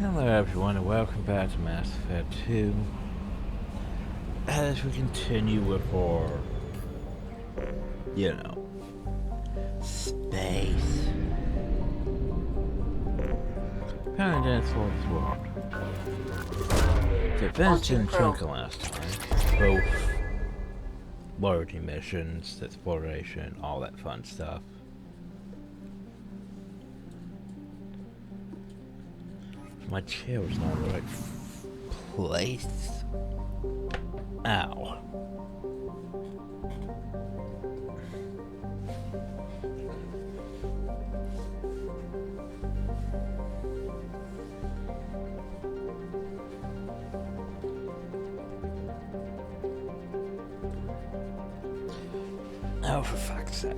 Hello everyone and welcome back to Mass Effect 2 as we continue with our, space. Apparently that's what it's world. The events didn't twinkle last time. Both loyalty missions, exploration, all that fun stuff. My chair was not in the right place. Ow. Oh, for fuck's sake.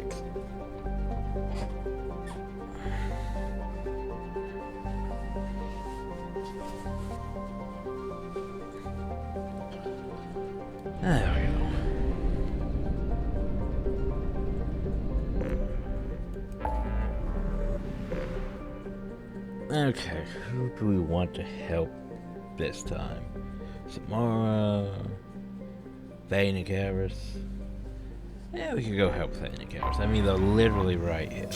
There we go. Okay, who do we want to help this time? Samara? Vainigaris? Yeah, we could go help Vainigaris. I mean, they're literally right here.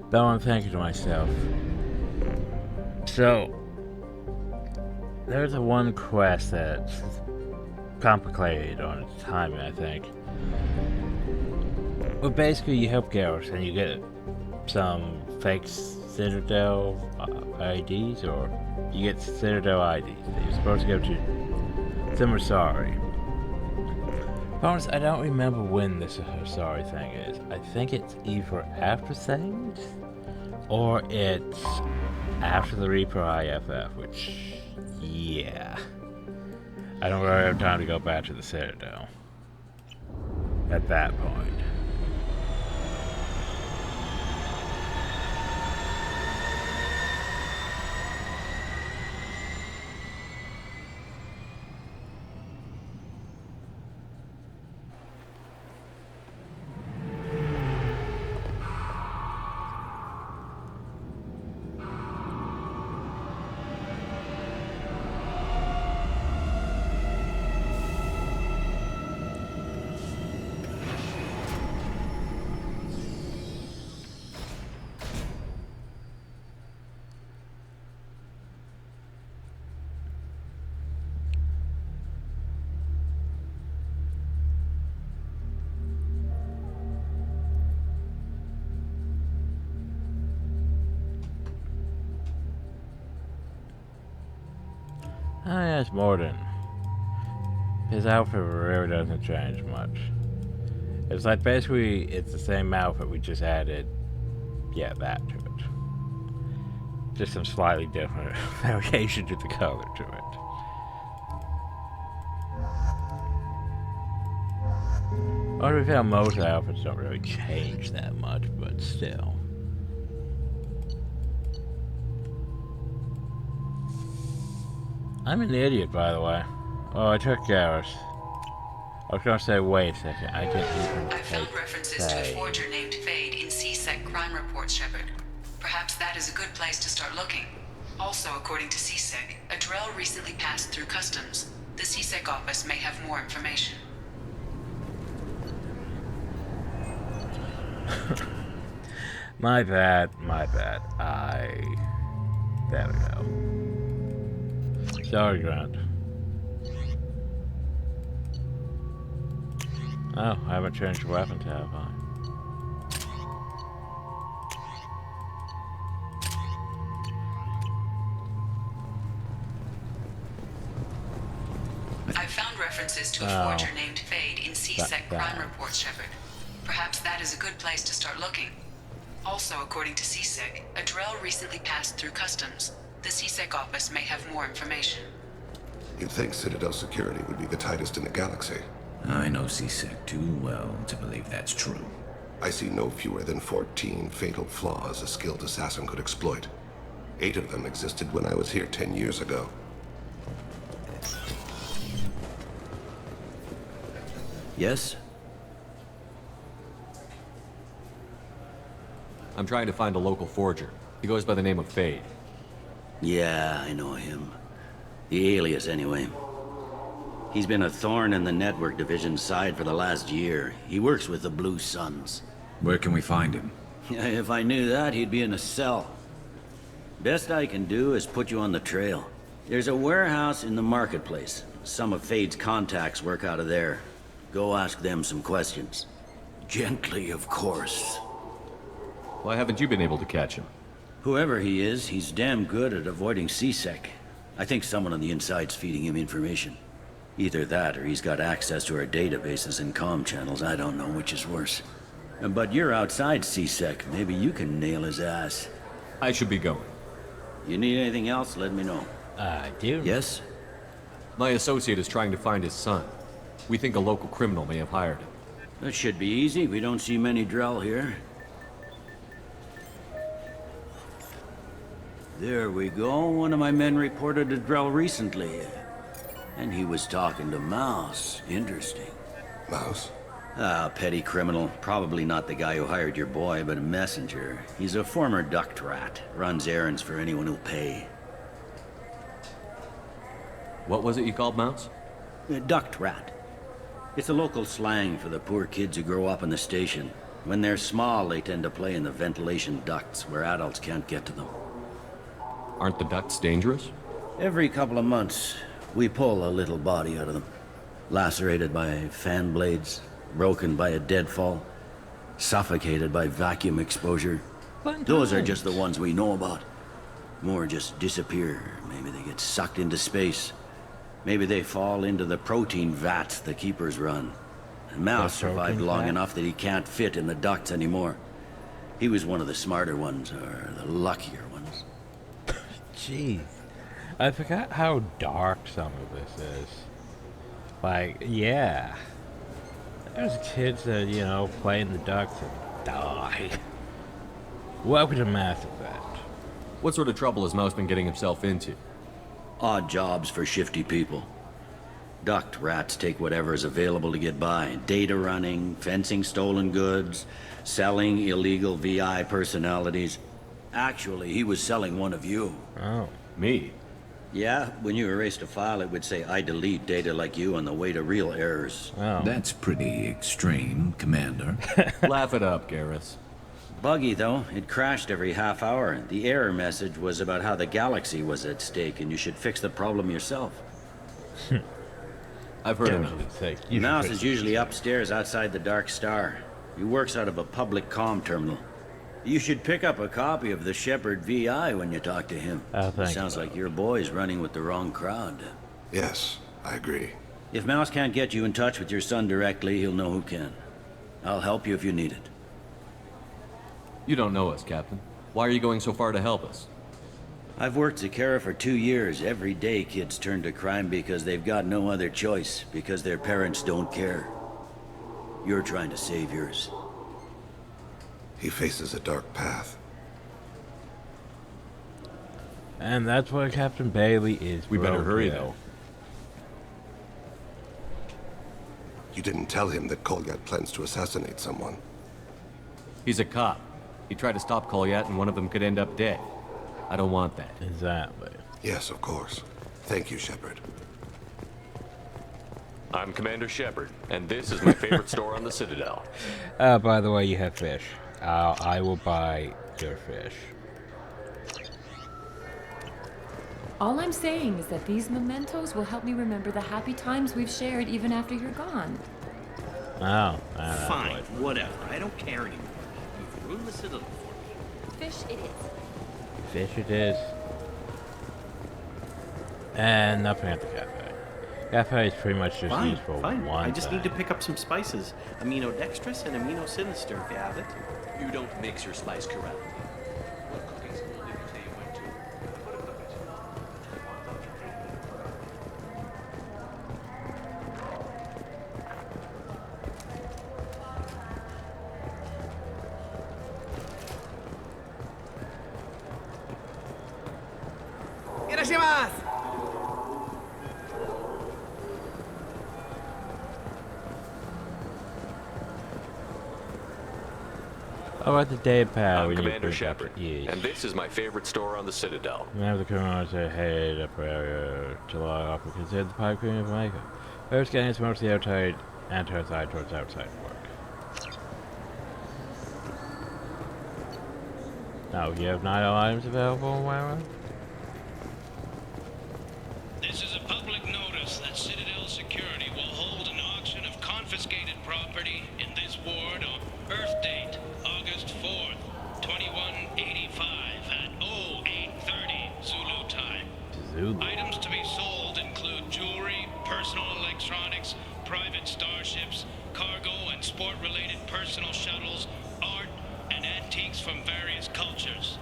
But I want to thank you to myself. So, there's a one quest that's complicated on its timing, I think. Well, basically, you help Garrus and you get some fake Citadel IDs, or you get Citadel IDs that you're supposed to go to Simmersari. Bonus, I don't remember when this Simmersari thing is. I think it's either after things, or it's after the Reaper IFF, which, yeah. I don't really have time to go back to the Citadel at that point. Ah, yes, Morden. His outfit really doesn't change much. It's like basically it's the same outfit, we just added, that to it. Just some slightly different variation to the color to it. Well, to be fair, most outfits don't really change that much, but still. I'm an idiot, by the way. Oh, I took Garrus. I was gonna say, wait a second, I didn't even I found references to a forger named Fade in CSEC crime reports, Shepard. Perhaps that is a good place to start looking. Also, according to CSEC, a Drell recently passed through customs. The CSEC office may have more information. My bad. There we go. Sorry, Grant. Oh, I haven't changed the weapon tab, have I? I found references to a forger named Fade in CSEC crime reports, Shepard. Perhaps that is a good place to start looking. Also, according to CSEC, a Drell recently passed through customs. The CSEC office may have more information. You'd think Citadel security would be the tightest in the galaxy. I know CSEC too well to believe that's true. I see no fewer than 14 fatal flaws a skilled assassin could exploit. 8 of them existed when I was here 10 years ago. Yes? I'm trying to find a local forger. He goes by the name of Fade. Yeah, I know him. The alias, anyway. He's been a thorn in the network division's side for the last year. He works with the Blue Suns. Where can we find him? If I knew that, he'd be in a cell. Best I can do is put you on the trail. There's a warehouse in the marketplace. Some of Fade's contacts work out of there. Go ask them some questions. Gently, of course. Why haven't you been able to catch him? Whoever he is, he's damn good at avoiding CSEC. I think someone on the inside's feeding him information. Either that, or he's got access to our databases and comm channels. I don't know which is worse. But you're outside CSEC. Maybe you can nail his ass. I should be going. You need anything else, let me know. I do. Yes? My associate is trying to find his son. We think a local criminal may have hired him. That should be easy. We don't see many Drell here. There we go. One of my men reported a Drell recently. And he was talking to Mouse. Interesting. Mouse? Ah, petty criminal. Probably not the guy who hired your boy, but a messenger. He's a former duct rat. Runs errands for anyone who'll pay. What was it you called Mouse? A duct rat. It's a local slang for the poor kids who grow up in the station. When they're small, they tend to play in the ventilation ducts where adults can't get to them. Aren't the ducts dangerous? Every couple of months, we pull a little body out of them. Lacerated by fan blades, broken by a deadfall, suffocated by vacuum exposure. Those are just the ones we know about. More just disappear. Maybe they get sucked into space. Maybe they fall into the protein vats the keepers run. And Mouse survived long enough that he can't fit in the ducts anymore. He was one of the smarter ones, or the luckier ones. Jeez. I forgot how dark some of this is. Like, yeah. There's kids that, you know, play in the ducts and die. Welcome to Mass Effect. What sort of trouble has Mouse been getting himself into? Odd jobs for shifty people. Duct rats take whatever is available to get by. Data running, fencing stolen goods, selling illegal VI personalities. Actually, he was selling one of you. Oh. Me? Yeah, when you erased a file, it would say, I delete data like you on the way to real errors. Oh. That's pretty extreme, Commander. Laugh it up, Garrus. Buggy, though. It crashed every half hour. The error message was about how the galaxy was at stake, and you should fix the problem yourself. I've heard enough. Mouse is usually upstairs outside the Dark Star. He works out of a public comm terminal. You should pick up a copy of the Shepherd VI when you talk to him. Sounds like your boy's running with the wrong crowd. Yes, I agree. If Mouse can't get you in touch with your son directly, he'll know who can. I'll help you if you need it. You don't know us, Captain. Why are you going so far to help us? I've worked Zakera for 2 years. Every day kids turn to crime because they've got no other choice, because their parents don't care. You're trying to save yours. He faces a dark path. And that's why Captain Bailey is. We better hurry, though. You didn't tell him that Kolyat plans to assassinate someone. He's a cop. He tried to stop Kolyat and one of them could end up dead. I don't want that. Exactly. Yes, of course. Thank you, Shepard. I'm Commander Shepard, and this is my favorite store on the Citadel. By the way, you have fish. I will buy your fish. All I'm saying is that these mementos will help me remember the happy times we've shared even after you're gone. Oh. Fine, whatever. I don't care anymore. You've ruined the Citadel for me. Fish it is. Fish it is. And nothing at the cafe. Cafe is pretty much just used for Fine. one I just thing. need to pick up some spices. Amino dextrous and amino sinister if you have it. You don't mix your spice correctly. What cooking school did you say you went to? Put a cookie. Oh, at the day pad. I'm We need Commander to Shepard, yes. and this is my favorite store on the Citadel. We have the criminals ahead up area to log off because they're the pipe cream of Michael. First getting is mostly outside and to outside towards outside work. Now, you have 9 items available, Wara? This is a public notice that Citadel Security will hold an auction of confiscated property in this ward on Earth date, August 4th, 2185 at 0830 Zulu time. Zulu. Items to be sold include jewelry, personal electronics, private starships, cargo and sport-related personal shuttles, art, and antiques from various cultures.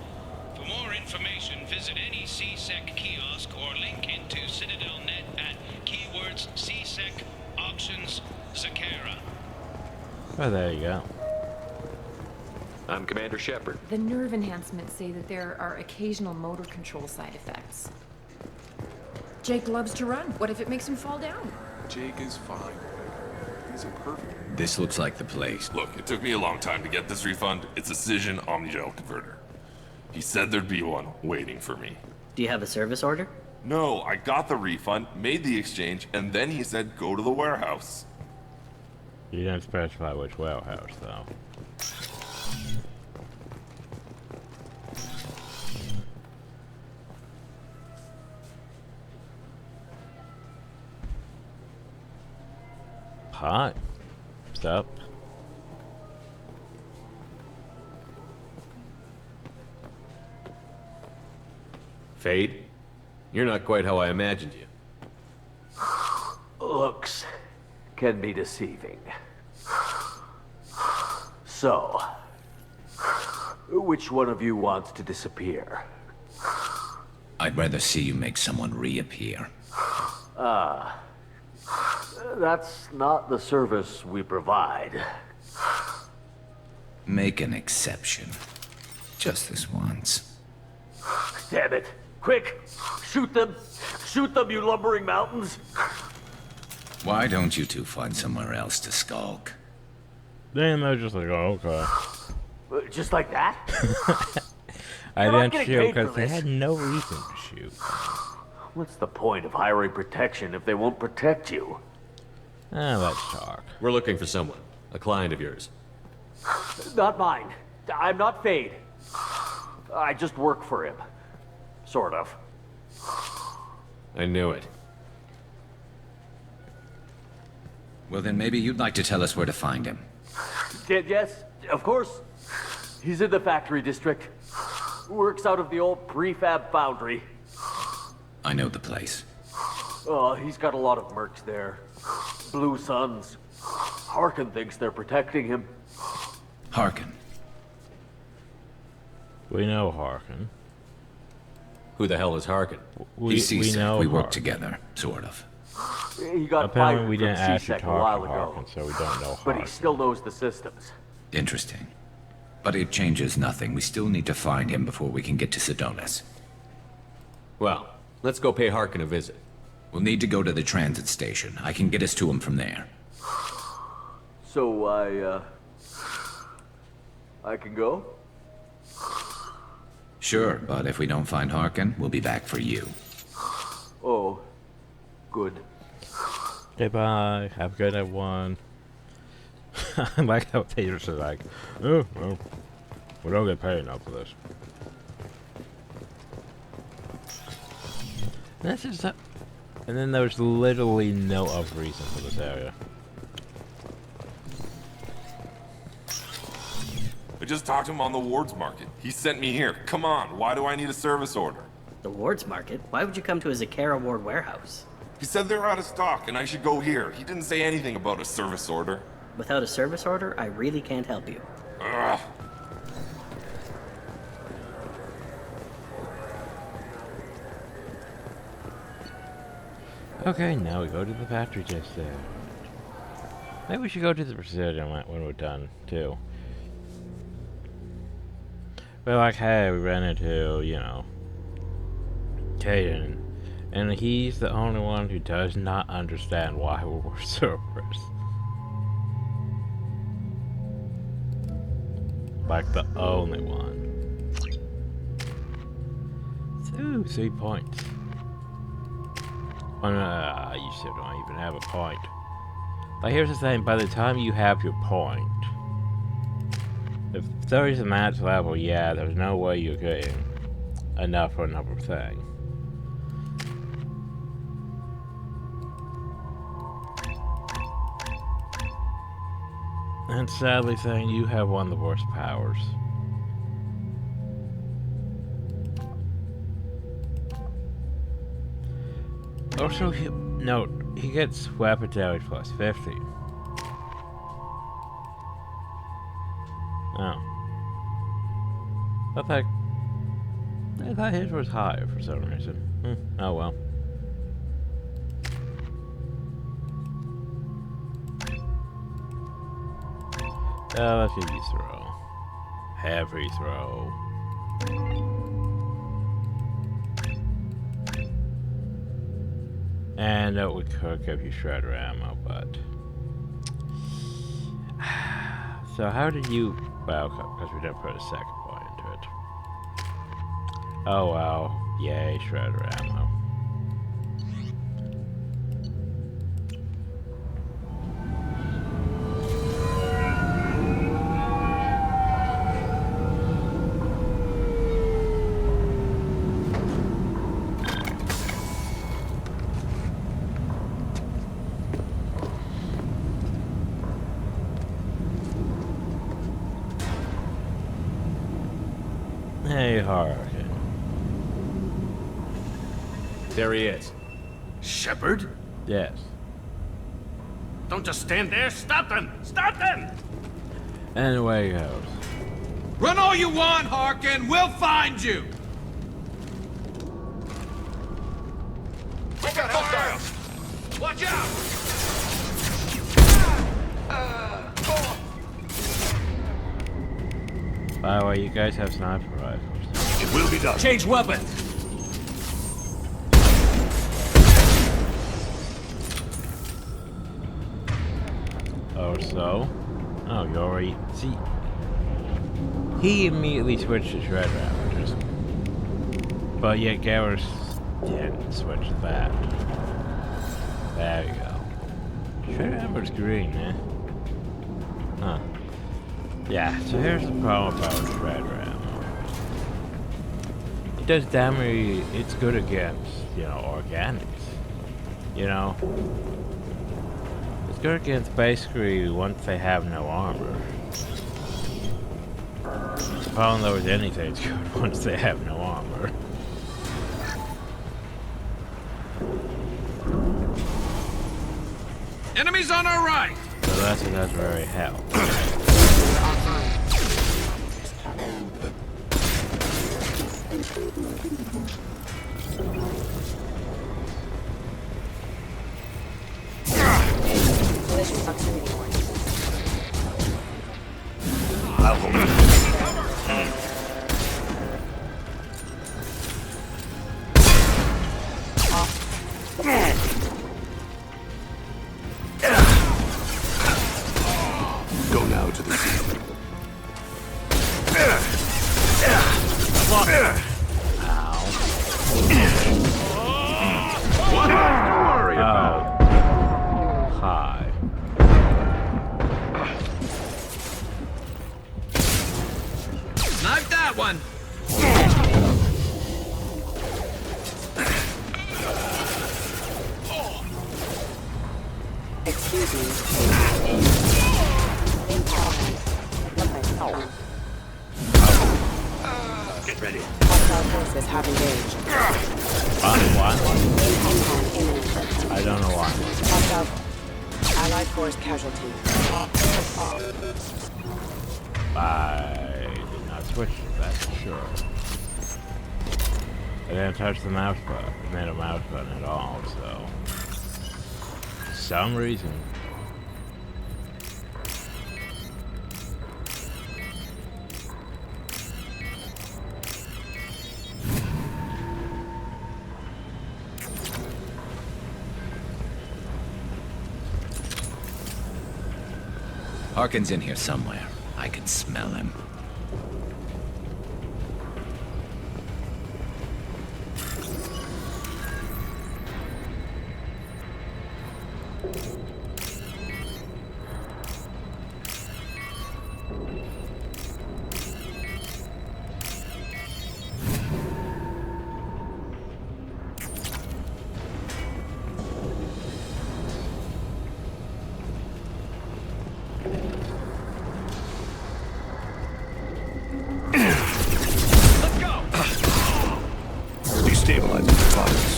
For more information, visit any CSEC kiosk or link into CitadelNet at keywords CSEC Auctions Zakara. Oh, there you go. I'm Commander Shepard. The nerve enhancements say that there are occasional motor control side effects. Jake loves to run. What if it makes him fall down? Jake is fine. He's a perfect. This looks like the place. Look, it took me a long time to get this refund. It's a Cision Omnigel converter. He said there'd be one waiting for me. Do you have a service order? No, I got the refund, made the exchange, and then he said go to the warehouse. You didn't specify which warehouse, though. Hi. What's up? Fade? You're not quite how I imagined you. Looks can be deceiving. So, which one of you wants to disappear? I'd rather see you make someone reappear. That's not the service we provide. Make an exception. Just this once. Damn it. Quick! Shoot them! Shoot them, you lumbering mountains! Why don't you two find somewhere else to skulk? Then they're just like, oh, okay. Just like that? I We're not didn't getting shoot paid for because they this. had no reason to shoot. What's the point of hiring protection if they won't protect you? Ah, let's talk. We're looking for someone. A client of yours. Not mine. I'm not Fade. I just work for him. Sort of. I knew it. Well, then maybe you'd like to tell us where to find him. Yes, of course. He's in the factory district. Works out of the old prefab foundry. I know the place. He's got a lot of mercs there. Blue Suns. Harkin thinks they're protecting him. Harkin. We know Harkin. Who the hell is Harkin? He's We CSEC. know We work Harkin. together, sort of. He got Apparently fired we from didn't actually CSEC a talk while to ago. Harkin, so we don't know But Harkin. he still knows the systems. Interesting. But it changes nothing. We still need to find him before we can get to Sedonis. Well, let's go pay Harkin a visit. We'll need to go to the transit station. I can get us to him from there. So I can go? Sure, but if we don't find Harkin, we'll be back for you. Oh, good. Okay, bye. Have a good everyone. I like how they just are like, oh, well, we don't get paid enough for this. That's just and then there's literally no other reason for this area. I just talked to him on the Wards Market. He sent me here. Come on, why do I need a service order? The Wards Market? Why would you come to a Zakara Ward warehouse? He said they're out of stock and I should go here. He didn't say anything about a service order. Without a service order, I really can't help you. Ugh. Okay, now we go to the factory just there. Maybe we should go to the Presidium when we're done, too. We're like, hey, we ran into, you know, Caden, and he's the only one who does not understand why we're servers. Like the only one. Ooh, 3 points. You still don't even have a point. But here's the thing, by the time you have your point, if 30 is the max level, yeah, there's no way you're getting enough for another thing. And sadly saying, you have one of the worst powers. Also, he gets weapon damage plus 50. Oh. I thought his was higher for some reason. Oh well. Let's give you throw. Heavy throw. And we could give you shredder ammo, but... So how did you... Well, because we didn't put a second point into it. Oh wow. Yay, shredder ammo. Hey, Harkin. There he is. Shepard? Yes. Don't just stand there. Stop them! Stop them! And away he goes. Run all you want, Harkin. We'll find you. We got hostiles! Watch out! By the way, you guys have sniper rifles. It will be done. Change weapons. Oh, so? Oh, you already... See... He immediately switched to shredder ammo, just... But yet Garrus didn't switch to that. There you go. Shredder ammo's green, eh? Huh. Yeah, so here's the problem about shredder ammo. It does damage, it's good against, organics. It's good against basically once they have no armor. The problem though with anything, it's good once they have no armor. Enemies on our right. So that's what doesn't really help. I'll hold it. Go now to the sea. What else to worry about? Hi. Knife that one. Excuse me. Get ready. Hostile forces have engaged. What? Impact imminent. I don't know why. Hostile allied force casualty. I did not switch to that for sure. I didn't touch the mouse button. I made a mouse button at all, so... For some reason. Harkin's in here somewhere. I can smell him.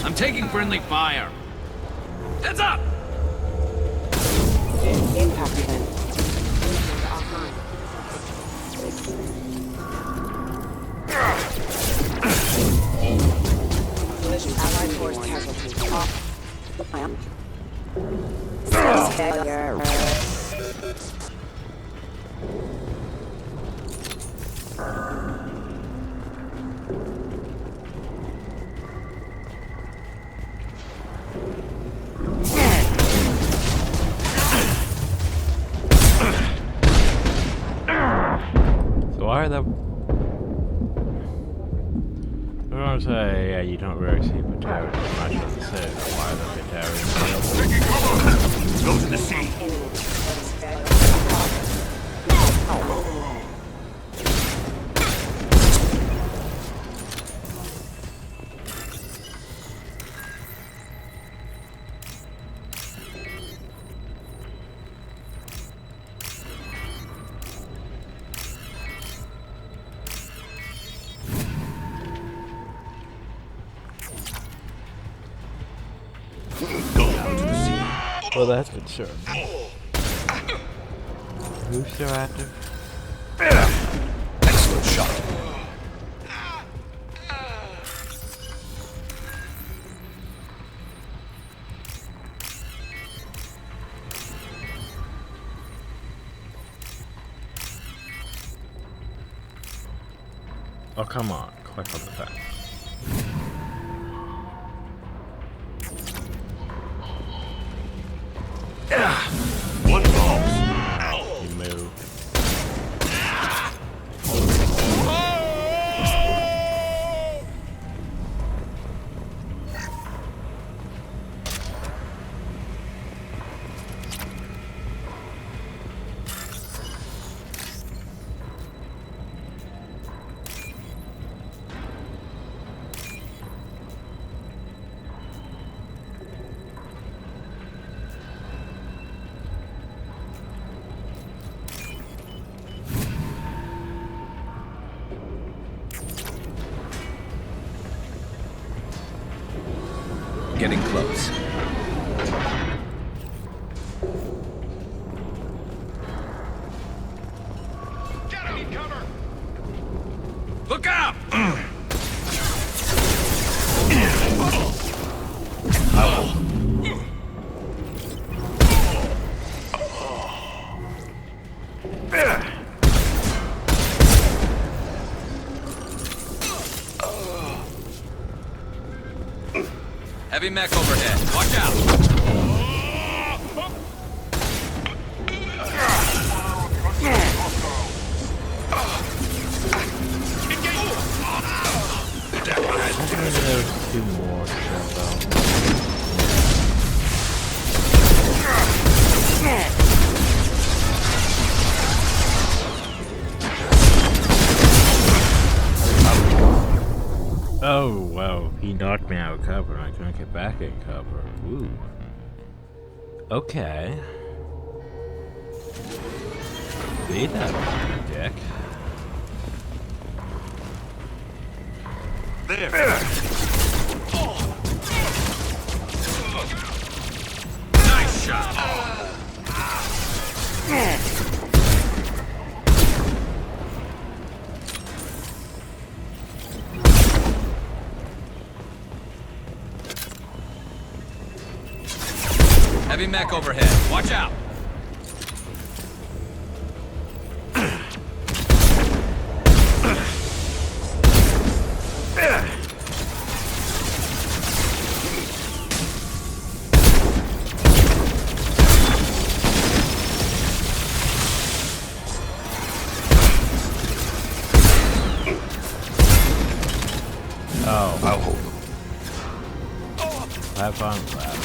I'm taking friendly fire. Heads up! Impact event. Allied force casualty. Failure. So why are the... I don't say, yeah, you don't really see Batarians much on the set. Why are the Batarians? Taking cover! Go to the sea! Well, that's concerning. Who's still active? Excellent shot. Oh, come on. Click on the fence. One ball. You move. Getting close. Need cover! Look out! Heavy mech overhead. Watch out! There's two more to jump out. Oh, wow. He knocked me out of cover and I couldn't get back in cover. Ooh. Okay. Be that, dick. There! Nice shot! Heavy mech overhead. Watch out! Oh. I'll hold them. Have fun with that.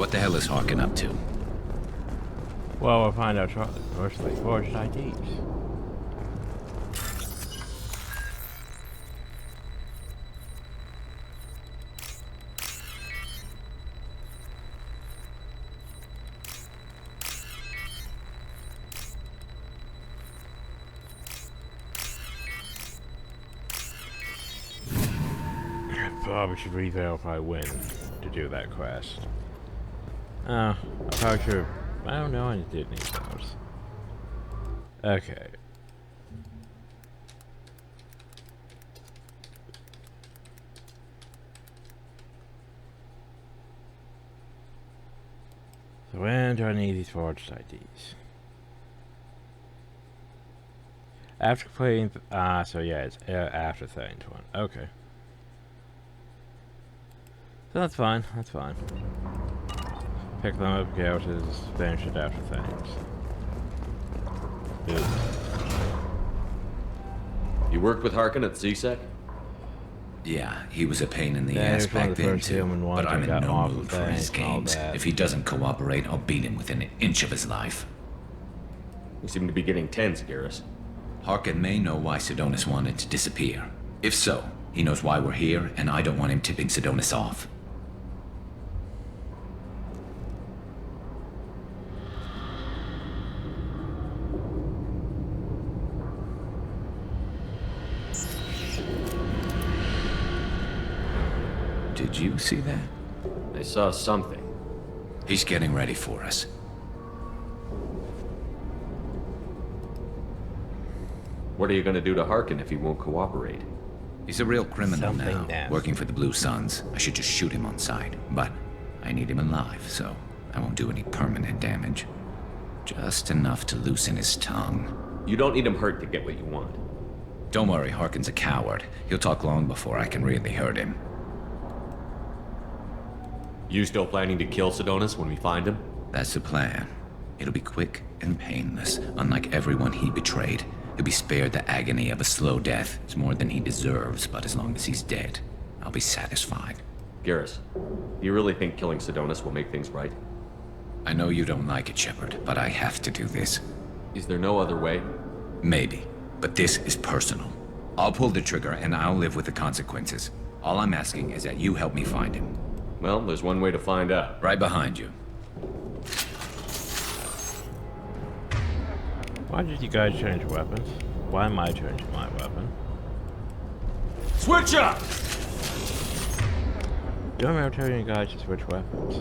What the hell is Harkin up to? Well, we'll find out shortly. Mostly forged IDs. Probably should re-verify when to do that quest. I probably should. I don't know. I did need those. Okay. So when do I need these forged IDs? After completing. So yeah, it's after 31. Okay. So that's fine, that's fine. Pick them up, gouges, finish it after things. Dude. You worked with Harkin at CSEC? Yeah, he was a pain in the ass back then too, but I'm in no mood for his games. If he doesn't cooperate, I'll beat him within an inch of his life. We seem to be getting tense, Garrus. Harkin may know why Sidonis wanted to disappear. If so, he knows why we're here, and I don't want him tipping Sidonis off. Did you see that? I saw something. He's getting ready for us. What are you gonna do to Harkin if he won't cooperate? He's a real criminal now, working for the Blue Suns. I should just shoot him on sight, but I need him alive, so I won't do any permanent damage. Just enough to loosen his tongue. You don't need him hurt to get what you want. Don't worry, Harkin's a coward. He'll talk long before I can really hurt him. You still planning to kill Sidonis when we find him? That's the plan. It'll be quick and painless, unlike everyone he betrayed. He'll be spared the agony of a slow death. It's more than he deserves, but as long as he's dead, I'll be satisfied. Garrus, do you really think killing Sidonis will make things right? I know you don't like it, Shepard, but I have to do this. Is there no other way? Maybe, but this is personal. I'll pull the trigger and I'll live with the consequences. All I'm asking is that you help me find him. Well, there's one way to find out. Right behind you. Why did you guys change weapons? Why am I changing my weapon? Switch up! Do I remember telling you guys to switch weapons?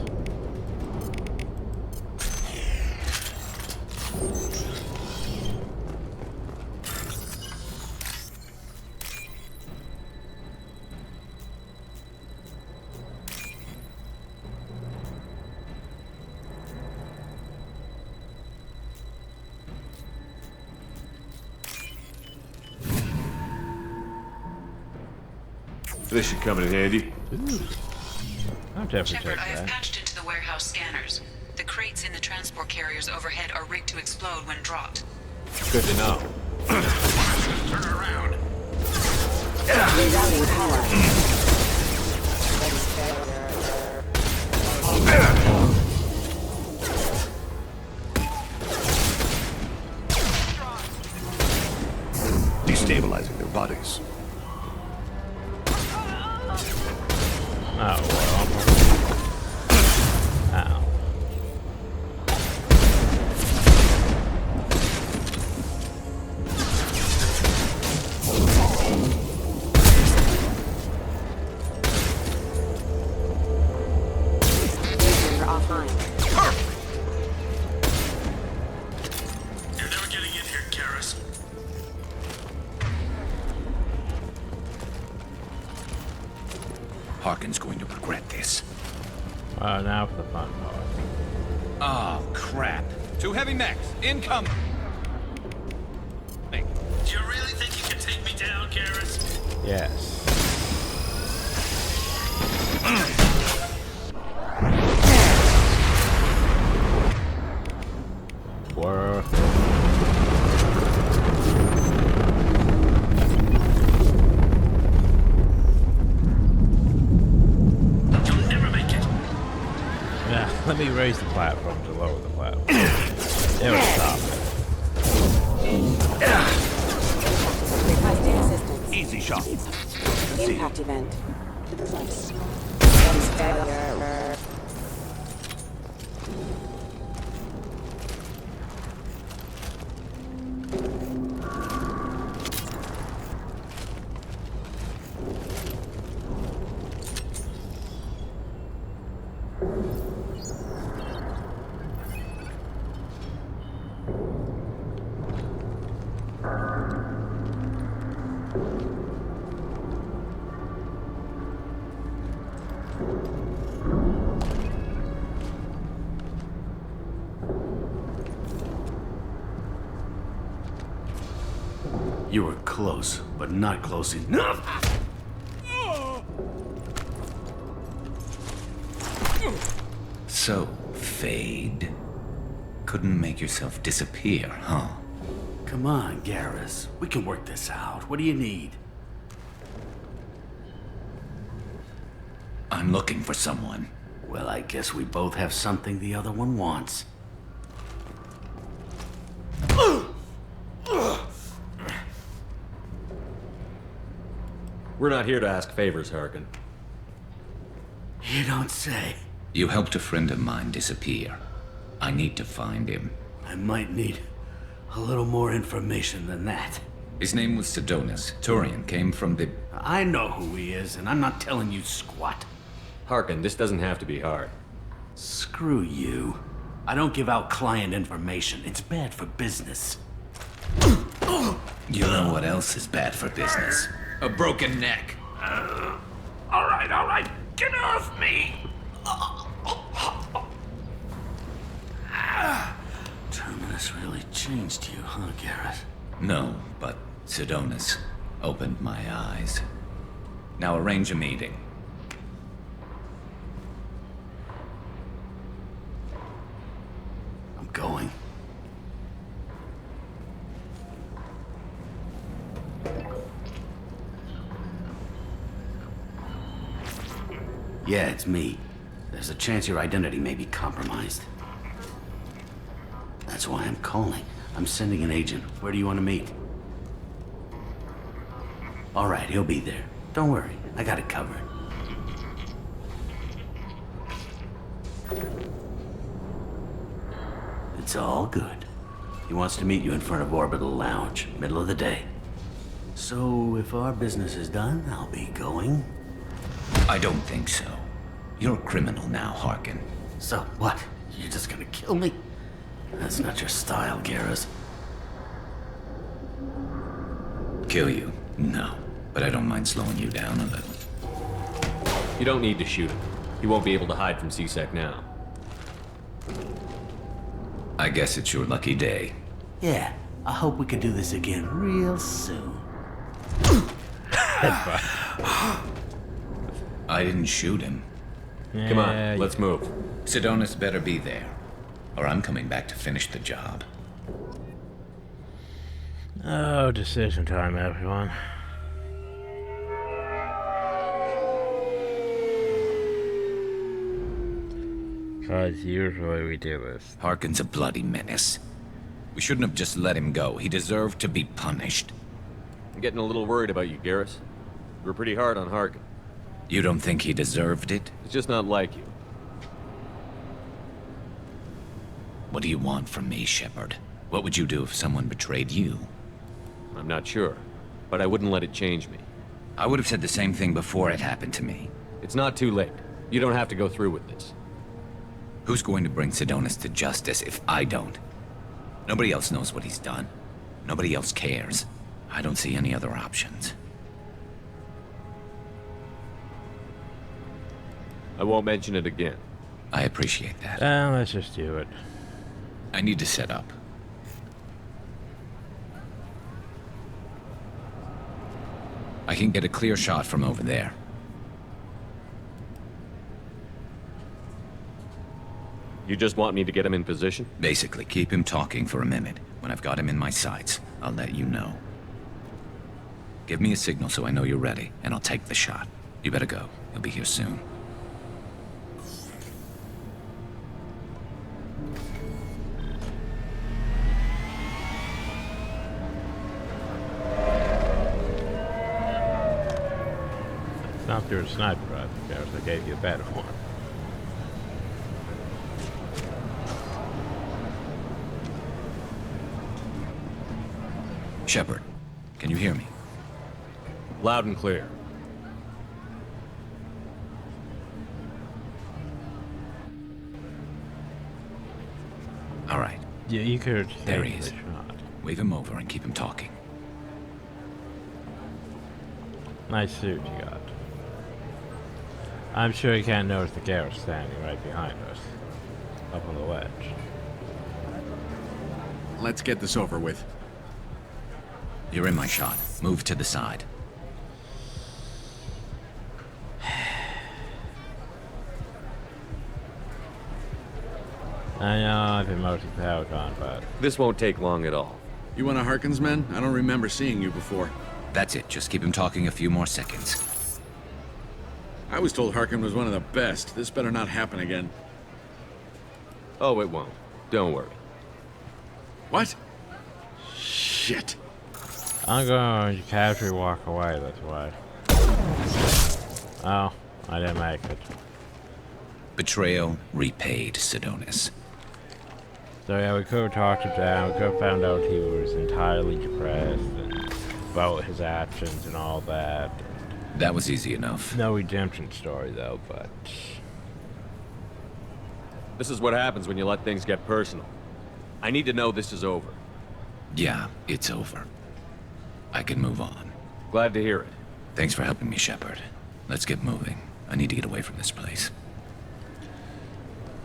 This should come in handy. I'll definitely Shepard, I take have that. patched into the warehouse scanners. The crates in the transport carriers overhead are rigged to explode when dropped. Good to know. Turn around. Destabilizing their bodies. Oh, well. Ow. You're offline. You're never getting in here, Garrus. Harkin's going to regret this. Now for the fun part. Oh, crap. 2 heavy mechs, incoming. Do you really think you can take me down, Garrus? Yes. Worth it. Let raise the platform to lower the platform. It would stop it. Requesting assistance. Easy shot. Impact event. Failure. You were close, but not close enough. So, Fade. Couldn't make yourself disappear, huh? Come on, Garrus. We can work this out. What do you need? I'm looking for someone. Well, I guess we both have something the other one wants. We're not here to ask favors, Harkin. You don't say. You helped a friend of mine disappear. I need to find him. I might need a little more information than that. His name was Sidonis. Turian came from the... I know who he is, and I'm not telling you squat. Harkin, this doesn't have to be hard. Screw you. I don't give out client information. It's bad for business. You know what else is bad for business? A broken neck. All right. Get off me! Terminus really changed you, huh, Garrett? No, but Sidonis opened my eyes. Now arrange a meeting. I'm going. Yeah, it's me. There's a chance your identity may be compromised. That's why I'm calling. I'm sending an agent. Where do you want to meet? All right, he'll be there. Don't worry, I got it covered. It's all good. He wants to meet you in front of Orbital Lounge, middle of the day. So, if our business is done, I'll be going. I don't think so. You're a criminal now, Harkin. So, what? You're just gonna kill me? That's not your style, Garrus. Kill you? No. But I don't mind slowing you down a little. You don't need to shoot him. He won't be able to hide from C-Sec now. I guess it's your lucky day. Yeah, I hope we can do this again real soon. I didn't shoot him. Come on, let's move. Sidonis better be there, or I'm coming back to finish the job. Oh, decision time, everyone. Because usually we do this. Harkin's a bloody menace. We shouldn't have just let him go. He deserved to be punished. I'm getting a little worried about you, Garrus. You were pretty hard on Harkin. You don't think he deserved it? It's just not like you. What do you want from me, Shepard? What would you do if someone betrayed you? I'm not sure, but I wouldn't let it change me. I would have said the same thing before it happened to me. It's not too late. You don't have to go through with this. Who's going to bring Sidonis to justice if I don't? Nobody else knows what he's done. Nobody else cares. I don't see any other options. I won't mention it again. I appreciate that. Let's just do it. I need to set up. I can get a clear shot from over there. You just want me to get him in position? Basically, keep him talking for a minute. When I've got him in my sights, I'll let you know. Give me a signal so I know you're ready, and I'll take the shot. You better go. He'll be here soon. Not through a sniper rifle, Garrus. I gave you a better one. Shepard, can you hear me? Loud and clear. All right. Yeah, you could. There he is. Wave him over and keep him talking. Nice suit you got. I'm sure you can't notice the Garrus standing right behind us. Up on the ledge. Let's get this over with. You're in my shot. Move to the side. I know I've been mostly Falcon, but... This won't take long at all. You one of Harkin's men? I don't remember seeing you before. That's it. Just keep him talking a few more seconds. I was told Harkin was one of the best. This better not happen again. Oh, it won't. Don't worry. What? Shit. I'm going to casually walk away, that's why. Oh, I didn't make it. Betrayal repaid, Sidonis. So yeah, we could have talked him down, we could have found out he was entirely depressed and about his actions and all that. That was easy enough. No redemption story though, but... This is what happens when you let things get personal. I need to know this is over. Yeah, it's over. I can move on. Glad to hear it. Thanks for helping me, Shepard. Let's get moving. I need to get away from this place.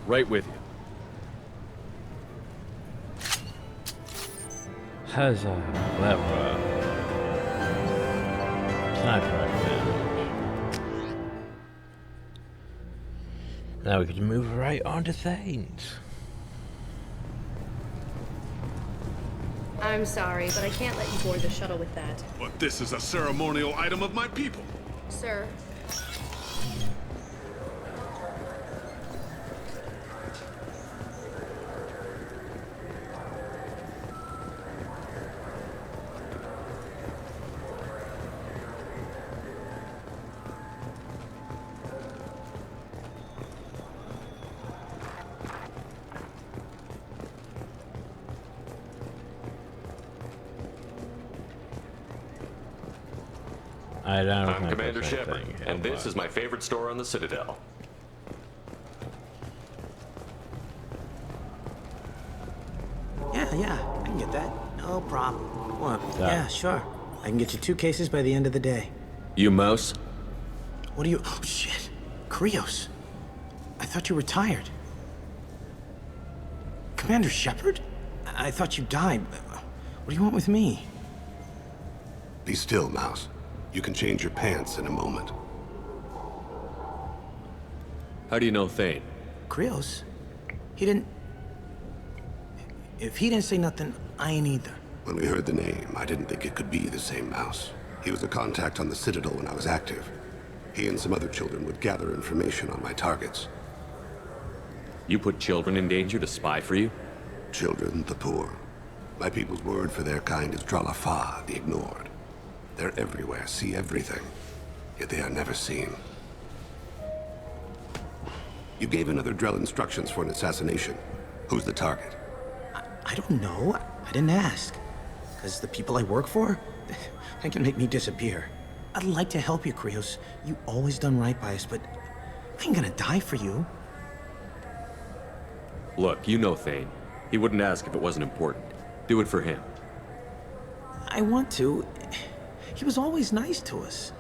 Right with you. Has a level sniper rifle. Now we can move right on to things. I'm sorry, but I can't let you board the shuttle with that. But this is a ceremonial item of my people. Sir. I'm Commander Shepard, and this is my favorite store on the Citadel. Yeah, I can get that. No problem. What? Yeah, sure. I can get you 2 cases by the end of the day. You mouse? What do you... Oh, shit. Krios. I thought you retired. Commander Shepard? I thought you died. What do you want with me? Be still, Mouse. You can change your pants in a moment. How do you know Thane? Krios? He didn't... If he didn't say nothing, I ain't either. When we heard the name, I didn't think it could be the same Mouse. He was a contact on the Citadel when I was active. He and some other children would gather information on my targets. You put children in danger to spy for you? Children, the poor. My people's word for their kind is Dralafa, the ignored. They're everywhere, see everything, yet they are never seen. You gave another Drell instructions for an assassination. Who's the target? I don't know. I didn't ask. Because the people I work for, they can make me disappear. I'd like to help you, Krios. You always done right by us, but I ain't gonna die for you. Look, you know Thane. He wouldn't ask if it wasn't important. Do it for him. I want to. He was always nice to us.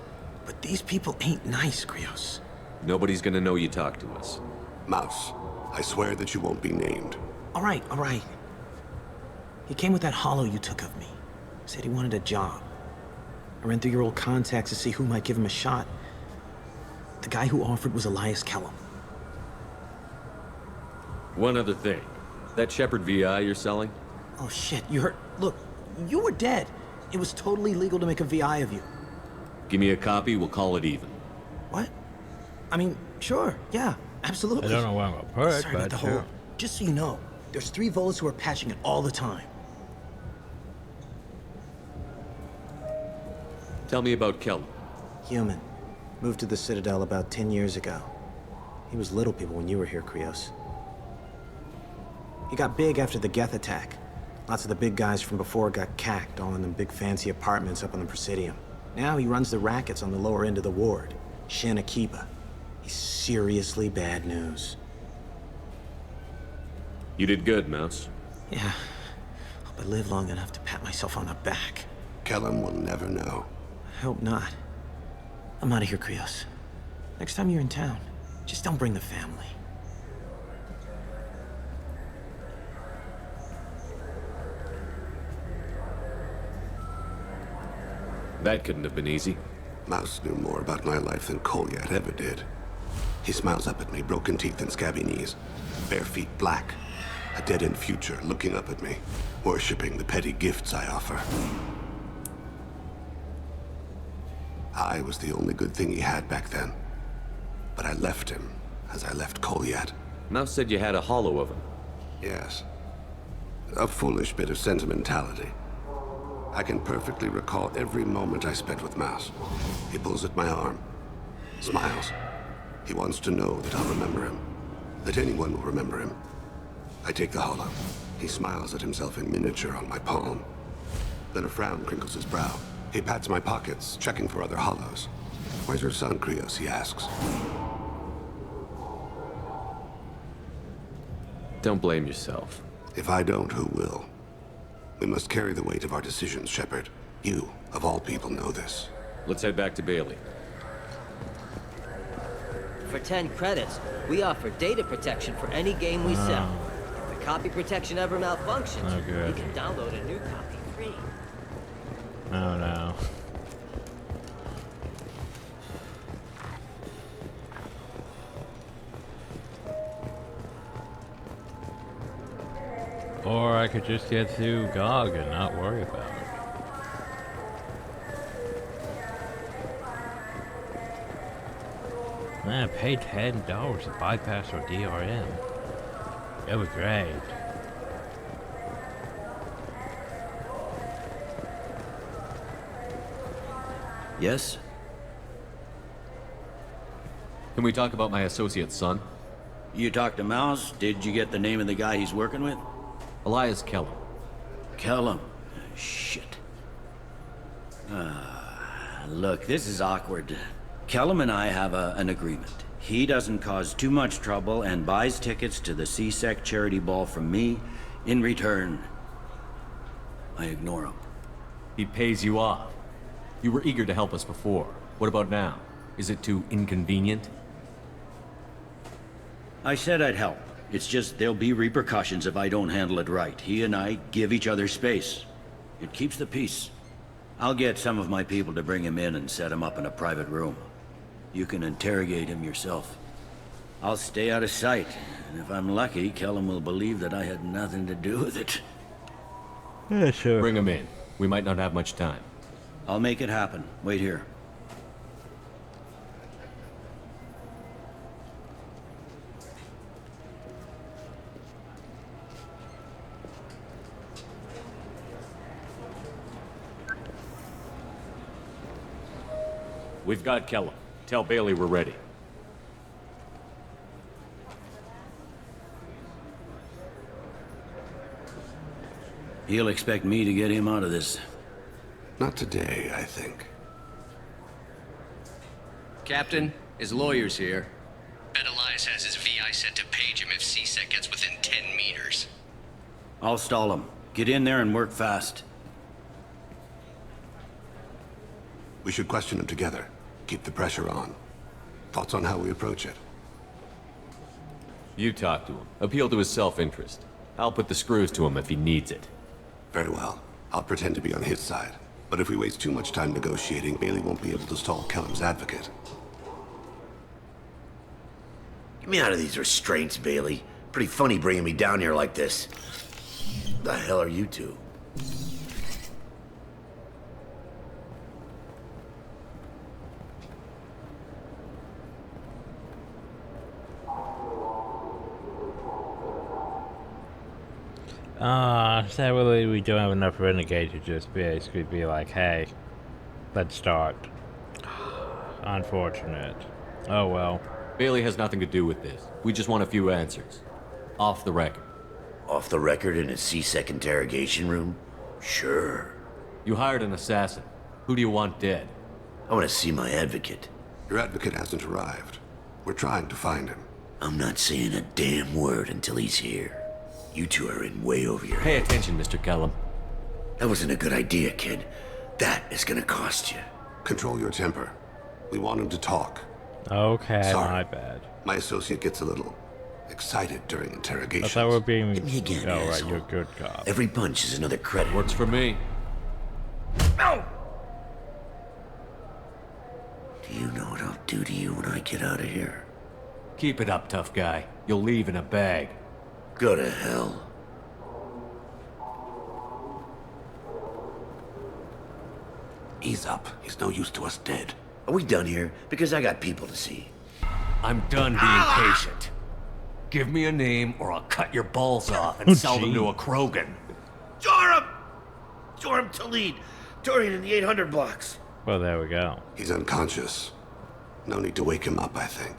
But these people ain't nice, Krios. Nobody's gonna know you talked to us. Mouse, I swear that you won't be named. All right. He came with that hollow you took of me. Said he wanted a job. I ran through your old contacts to see who might give him a shot. The guy who offered was Elias Kellum. One other thing. That Shepard VI you're selling? Oh shit, you heard... Look, you were dead. It was totally legal to make a VI of you. Give me a copy, we'll call it even. What? I mean, sure, yeah, absolutely. I don't know why I'm gonna put it, Sorry about the but whole... Just so you know, there's 3 Volus who are patching it all the time. Tell me about Kellum. Human. Moved to the Citadel about 10 years ago. He was little people when you were here, Krios. He got big after the Geth attack. Lots of the big guys from before got cacked, all in them big fancy apartments up on the Presidium. Now he runs the rackets on the lower end of the ward, Shin Akiba. He's seriously bad news. You did good, Mouse. Yeah. Hope I live long enough to pat myself on the back. Kellum will never know. I hope not. I'm out of here, Krios. Next time you're in town, just don't bring the family. That couldn't have been easy. Mouse knew more about my life than Kolyat ever did. He smiles up at me, broken teeth and scabby knees. Bare feet black. A dead-end future looking up at me, worshipping the petty gifts I offer. I was the only good thing he had back then. But I left him, as I left Kolyat. Mouse said you had a hollow of him. Yes. A foolish bit of sentimentality. I can perfectly recall every moment I spent with Mouse. He pulls at my arm, smiles. He wants to know that I'll remember him, that anyone will remember him. I take the hollow. He smiles at himself in miniature on my palm. Then a frown crinkles his brow. He pats my pockets, checking for other hollows. Where's your son, Krios? He asks. Don't blame yourself. If I don't, who will? We must carry the weight of our decisions, Shepard. You, of all people, know this. Let's head back to Bailey. For 10 credits, we offer data protection for any game we sell. If the copy protection ever malfunctions, you can download a new copy free. Oh no. Or I could just get to GOG and not worry about it. Man, I paid $10 to bypass our DRM. It was great. Yes? Can we talk about my associate's son? You talked to Mouse? Did you get the name of the guy he's working with? Elias Kellum. Kellum? Shit. Look, this is awkward. Kellum and I have an agreement. He doesn't cause too much trouble and buys tickets to the CSEC charity ball from me. In return, I ignore him. He pays you off. You were eager to help us before. What about now? Is it too inconvenient? I said I'd help. It's just there'll be repercussions if I don't handle it right. He and I give each other space. It keeps the peace. I'll get some of my people to bring him in and set him up in a private room. You can interrogate him yourself. I'll stay out of sight, and if I'm lucky, Kellum will believe that I had nothing to do with it. Yeah, sure. Bring him in. We might not have much time. I'll make it happen. Wait here. We've got Kellum. Tell Bailey we're ready. He'll expect me to get him out of this. Not today, I think. Captain, his lawyer's here. Bet Elias has his VI set to page him if CSEC gets within 10 meters. I'll stall him. Get in there and work fast. We should question him together. Keep the pressure on. Thoughts on how we approach it? You talk to him. Appeal to his self-interest. I'll put the screws to him if he needs it. Very well. I'll pretend to be on his side. But if we waste too much time negotiating, Bailey won't be able to stall Kellum's advocate. Get me out of these restraints, Bailey. Pretty funny bringing me down here like this. The hell are you two? Sadly we don't have enough renegade to just basically be like, hey, let's start. Unfortunate. Oh well. Bailey has nothing to do with this. We just want a few answers. Off the record. Off the record in a C-Sec interrogation room? Sure. You hired an assassin. Who do you want dead? I want to see my advocate. Your advocate hasn't arrived. We're trying to find him. I'm not saying a damn word until he's here. You two are in way over your Pay head. attention, Mr. Kellum. That wasn't a good idea, kid. That is gonna cost you. Control your temper. We want him to talk. Okay, Sorry. my bad. My associate gets a little excited during I interrogations. thought we're being... Hit me again, oh, right, asshole. you're a good cop. Every punch is another credit. Works for me. No! Do you know what I'll do to you when I get out of here? Keep it up, tough guy. You'll leave in a bag. Go to hell. Ease up. He's no use to us dead. Are we done here? Because I got people to see. I'm done being patient. Give me a name or I'll cut your balls off and sell them to a Krogan. Joram! Joram Talid. Dorian in the 800 blocks. Well, there we go. He's unconscious. No need to wake him up, I think.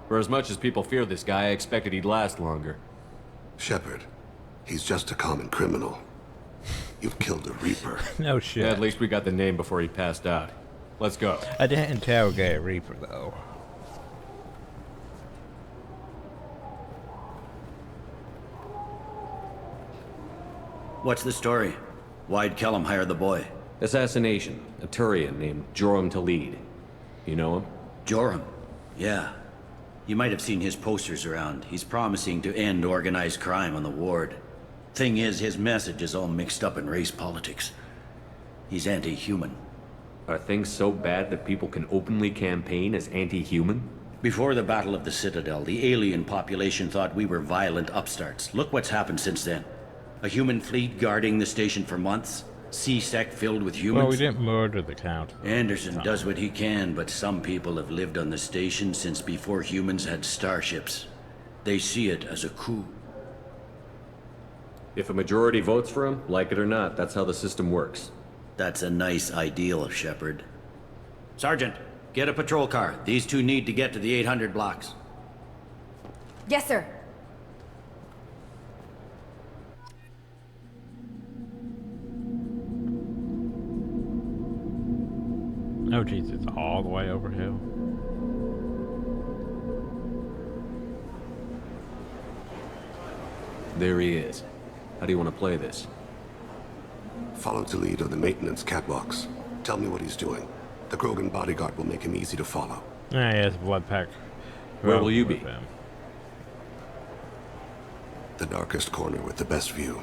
For as much as people fear this guy, I expected he'd last longer. Shepard. He's just a common criminal. You've killed a Reaper. No shit. Yeah, at least we got the name before he passed out. Let's go. I didn't interrogate a Reaper, though. What's the story? Why'd Kellum hire the boy? Assassination. A Turian named Joram Talid. You know him? Joram? Yeah. You might have seen his posters around. He's promising to end organized crime on the ward. Thing is, his message is all mixed up in race politics. He's anti-human. Are things so bad that people can openly campaign as anti-human? Before the Battle of the Citadel, the alien population thought we were violent upstarts. Look what's happened since then. A human fleet guarding the station for months. C-Sec filled with humans. Well, we didn't murder the Count. Anderson does what he can, but some people have lived on the station since before humans had starships. They see it as a coup. If a majority votes for him, like it or not, that's how the system works. That's a nice ideal, Shepard. Sergeant, get a patrol car. These two need to get to the 800 blocks. Yes, sir. Oh, jeez, it's all the way over hill. There he is. How do you want to play this? Follow Talid on the maintenance catwalks. Tell me what he's doing. The Krogan bodyguard will make him easy to follow. Ah, yes, blood pack. Where will you be? Him. The darkest corner with the best view.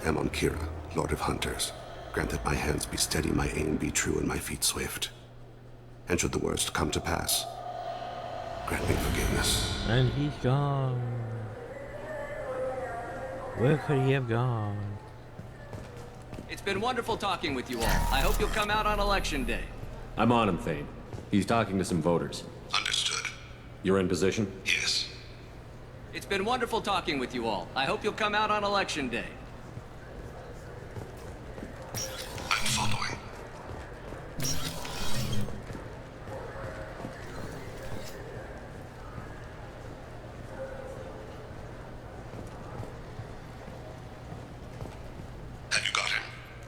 Amon Kira, Lord of Hunters. Grant that my hands be steady, my aim be true, and my feet swift. And should the worst come to pass, grant me forgiveness. And he's gone. Where could he have gone? It's been wonderful talking with you all. I hope you'll come out on election day. I'm on him, Thane. He's talking to some voters. Understood. You're in position? Yes. It's been wonderful talking with you all. I hope you'll come out on election day. I'm following. Have you got him?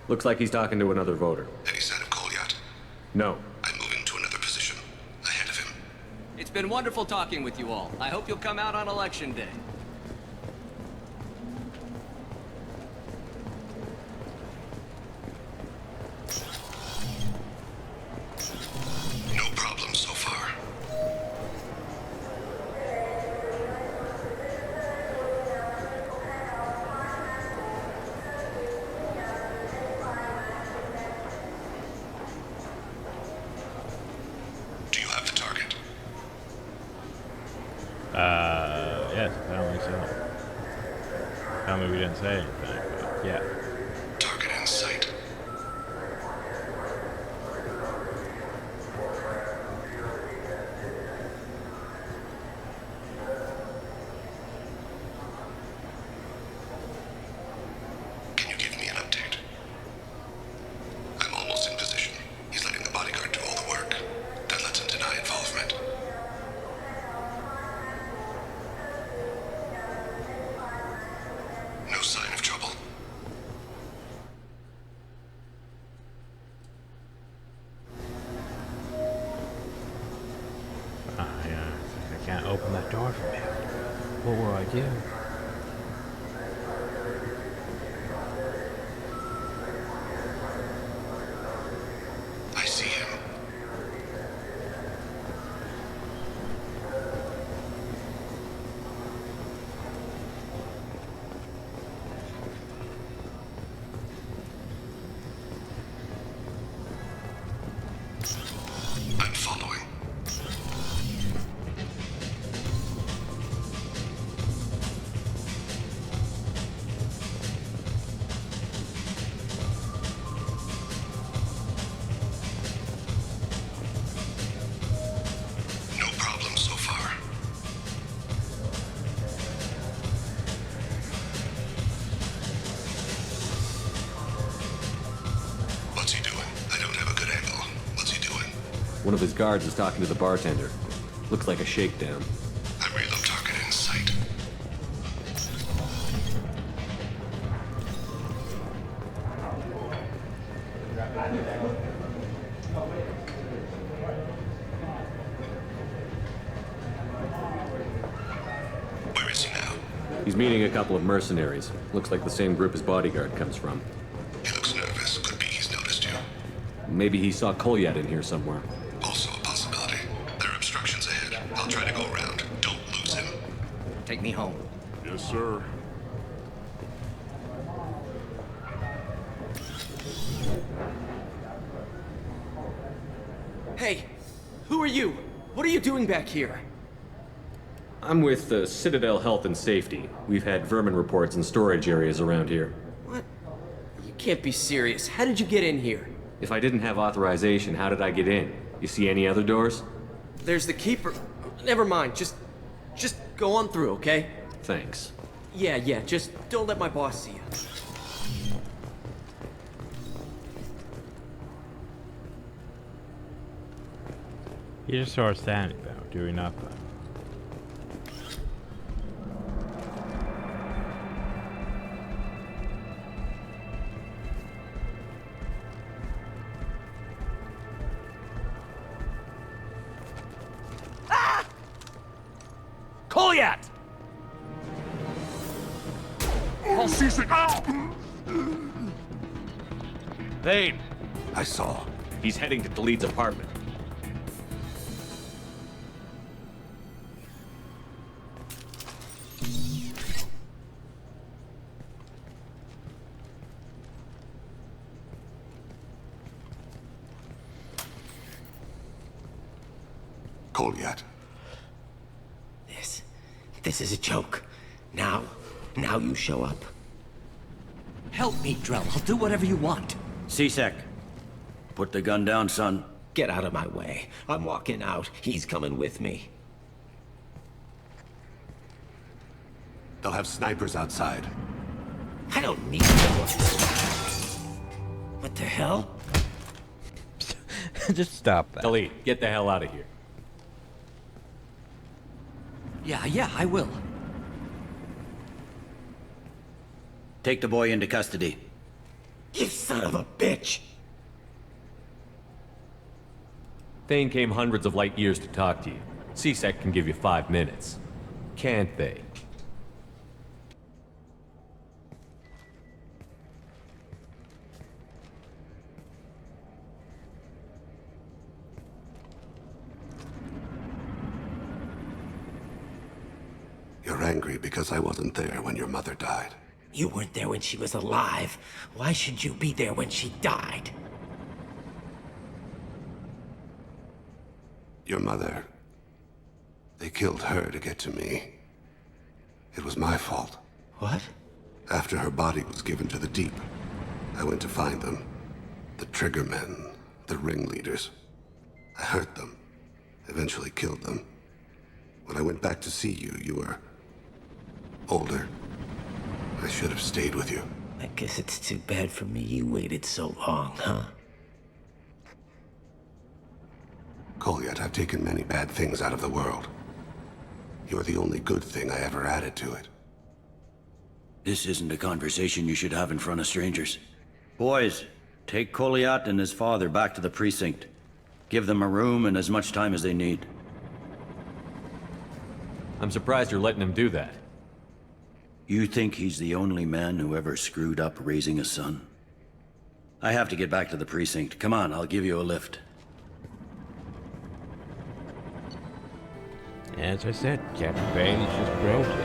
Looks like he's talking to another voter. Any sign of Kolyat? No. I'm moving to another position. Ahead of him. It's been wonderful talking with you all. I hope you'll come out on election day. No problem so far. Do you have the target? Yes, apparently so. Apparently we didn't say anything, but yeah. Target in sight. to open that door for me. What will I do? I see him. I'm following. No problem so far. What's he doing? I don't have a good angle. What's he doing? One of his guards is talking to the bartender. Looks like a shakedown. I'm reload target in sight. Where is he now? He's meeting a couple of mercenaries. Looks like the same group his bodyguard comes from. He looks nervous. Could be he's noticed you. Maybe he saw Kolyat in here somewhere. Also a possibility. There are obstructions ahead. I'll try to go around. Don't lose him. Take me home. Yes, sir. Hey, who are you? What are you doing back here? I'm with the Citadel Health and Safety. We've had vermin reports in storage areas around here. What? You can't be serious. How did you get in here? If I didn't have authorization, how did I get in? You see any other doors? There's the keeper. Never mind. Just go on through, okay? Thanks. Yeah, just don't let my boss see you. You just saw us standing there, doing nothing. Kolyat! Oh, C6! Thane! I saw. He's heading to Khalid's apartment. Kolyat. This is a joke. Now you show up. Help me, Drell. I'll do whatever you want. C-Sec, put the gun down, son. Get out of my way. I'm walking out. He's coming with me. They'll have snipers outside. I don't need them. What the hell? Just stop that. Khalid, get the hell out of here. Yeah, I will. Take the boy into custody. You son of a bitch! Thane came hundreds of light years to talk to you. C-Sec can give you 5 minutes. Can't they? You're angry because I wasn't there when your mother died. You weren't there when she was alive. Why should you be there when she died? Your mother... They killed her to get to me. It was my fault. What? After her body was given to the Deep, I went to find them. The Triggermen, the ringleaders. I hurt them. Eventually killed them. When I went back to see you, you were... older. I should have stayed with you. I guess it's too bad for me you waited so long, huh? Kolyat, I've taken many bad things out of the world. You're the only good thing I ever added to it. This isn't a conversation you should have in front of strangers. Boys, take Kolyat and his father back to the precinct. Give them a room and as much time as they need. I'm surprised you're letting him do that. You think he's the only man who ever screwed up raising a son? I have to get back to the precinct. Come on, I'll give you a lift. As I said, Captain Bailey's just broke it.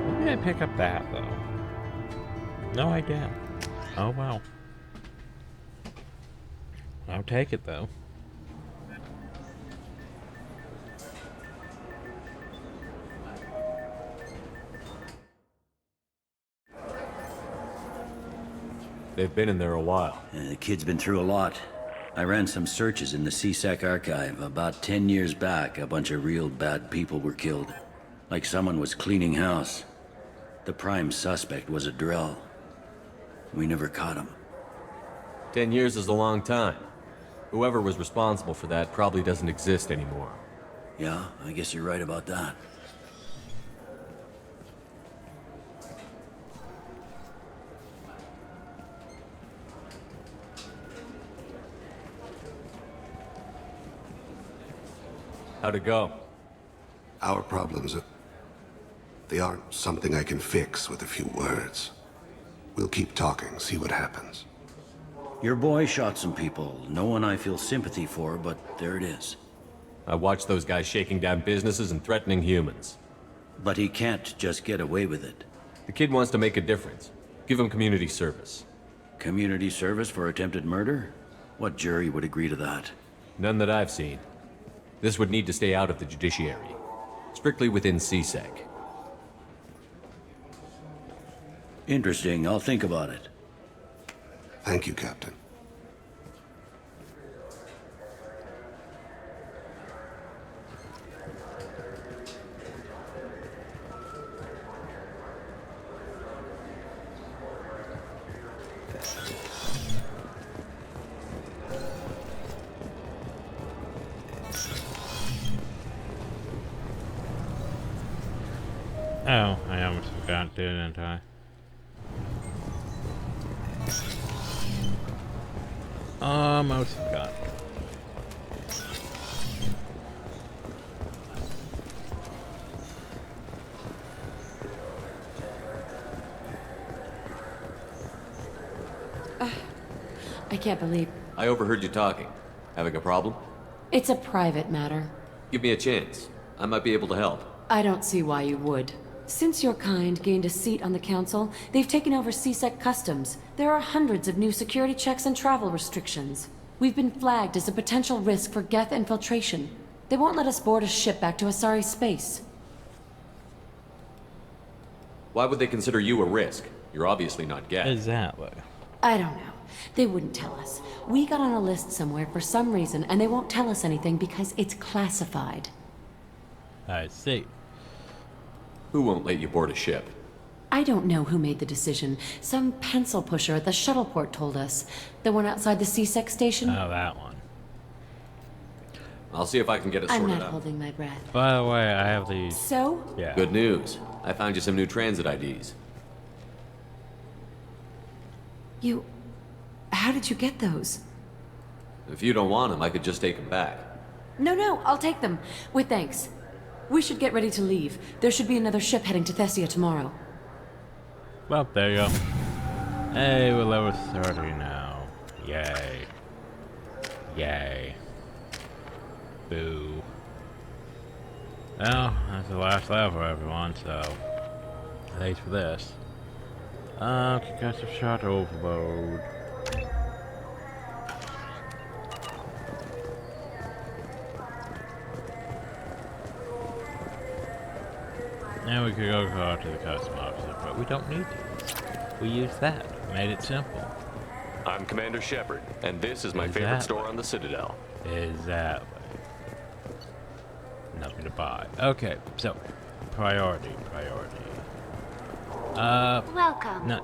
When did I pick up that, though? No idea. Oh, well. I'll take it, though. They've been in there a while. The kid's been through a lot. I ran some searches in the CSEC archive. About 10 years back, a bunch of real bad people were killed. Like someone was cleaning house. The prime suspect was a Drell. We never caught him. 10 years is a long time. Whoever was responsible for that probably doesn't exist anymore. Yeah, I guess you're right about that. How'd it go? Our problems, they aren't something I can fix with a few words. We'll keep talking, see what happens. Your boy shot some people. No one I feel sympathy for, but there it is. I watched those guys shaking down businesses and threatening humans. But he can't just get away with it. The kid wants to make a difference. Give him community service. Community service for attempted murder? What jury would agree to that? None that I've seen. This would need to stay out of the judiciary. Strictly within CSEC. Interesting. I'll think about it. Thank you, Captain. Oh, I almost forgot, didn't I? Almost forgot. I can't believe... I overheard you talking. Having a problem? It's a private matter. Give me a chance. I might be able to help. I don't see why you would. Since your kind gained a seat on the council, they've taken over CSEC customs. There are hundreds of new security checks and travel restrictions. We've been flagged as a potential risk for Geth infiltration. They won't let us board a ship back to Asari space. Why would they consider you a risk? You're obviously not Geth. Exactly. I don't know. They wouldn't tell us. We got on a list somewhere for some reason, and they won't tell us anything because it's classified. I see. Who won't let you board a ship? I don't know who made the decision. Some pencil pusher at the shuttle port told us. The one outside the CSEC station? Oh, that one. I'll see if I can get it sorted out. I'm not holding my breath. By the way, I have these... So? Yeah. Good news. I found you some new transit IDs. You... How did you get those? If you don't want them, I could just take them back. No, I'll take them. With thanks. We should get ready to leave. There should be another ship heading to Thessia tomorrow. Well, there you go. Hey, we're level 30 now. Yay. Yay. Boo. Well, that's the last level, everyone, so... Thanks for this. Concussive shot overload. Now we could go to the custom officer, but we don't need to. We use that. Made it simple. I'm Commander Shepard, and this is my favorite store on the Citadel. Exactly. Nothing to buy. Okay, so priority. Welcome. No.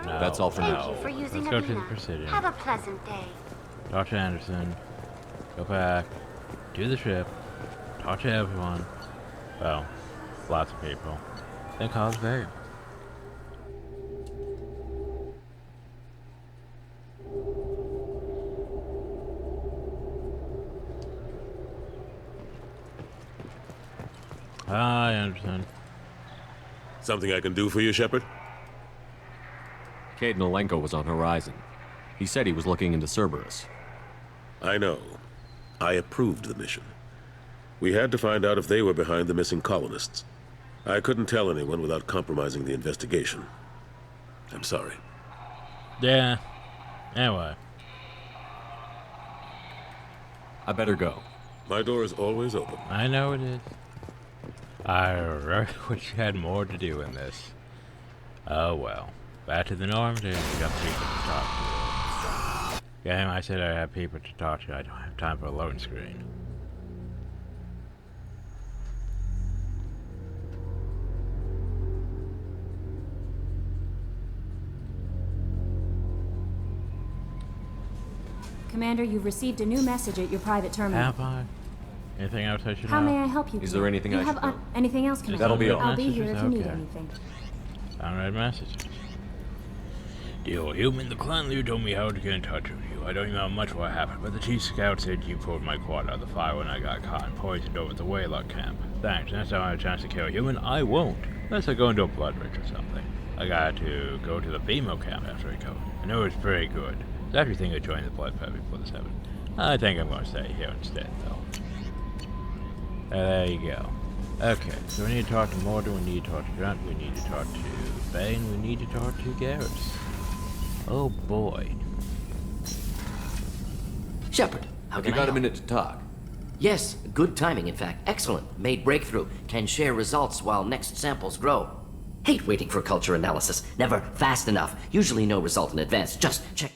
That's all for now. Thank you for using Let's go to the Arena. Presidium. Have a pleasant day. Talk to Anderson. Go back. Do the ship. Talk to everyone. Well, lots of people. Then call it there. I understand. Something I can do for you, Shepard? Cade Nolenko was on Horizon. He said he was looking into Cerberus. I know. I approved the mission. We had to find out if they were behind the missing colonists. I couldn't tell anyone without compromising the investigation. I'm sorry. Yeah. Anyway. I better go. My door is always open. I know it is. I really wish you had more to do in this. Oh well. Back to the Normandy. We got people to talk to. Game, I said I have people to talk to. I don't have time for a loading screen. Commander, you've received a new message at your private terminal. Have I? Anything else I should How know? may I help you? Is there anything you I have should know? Anything else, Commander? That'll be all. I'll be here if you need Okay. anything. Unread messages. Dear human, the clan leader told me how to get in touch with you. I don't know much what happened, but the chief scout said you pulled my quad out of the fire when I got caught and poisoned over at the Waylock camp. Thanks. Next time I have a chance to kill a human, I won't. Unless I go into a blood rage or something. I got to go to the female camp after I go. I know it's very good. It's after you think of joining the blood pact before this happened. I think I'm going to stay here instead, though. There you go. Okay, so we need to talk to Morton, we need to talk to Grunt, we need to talk to Bane, we need to talk to Garrus. Oh boy. Shepard, how can I You got a help? minute to talk? Yes, good timing, in fact. Excellent. Made breakthrough. Can share results while next samples grow. Hate waiting for culture analysis. Never fast enough. Usually no result in advance. Just check.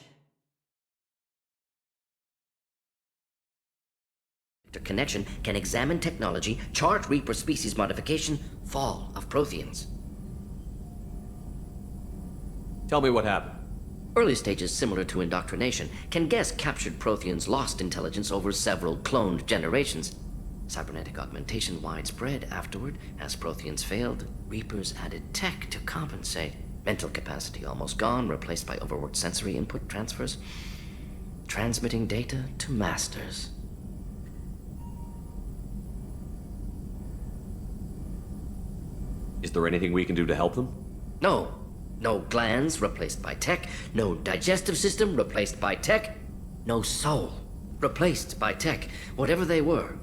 Connection can examine technology, chart Reaper species modification, fall of Protheans. Tell me what happened. Early stages similar to indoctrination can guess captured Protheans lost intelligence over several cloned generations. Cybernetic augmentation widespread afterward. As Protheans failed, Reapers added tech to compensate. Mental capacity almost gone, replaced by overworked sensory input transfers. Transmitting data to masters. Is there anything we can do to help them? No. No glands replaced by tech. No digestive system replaced by tech. No soul replaced by tech. Whatever they were,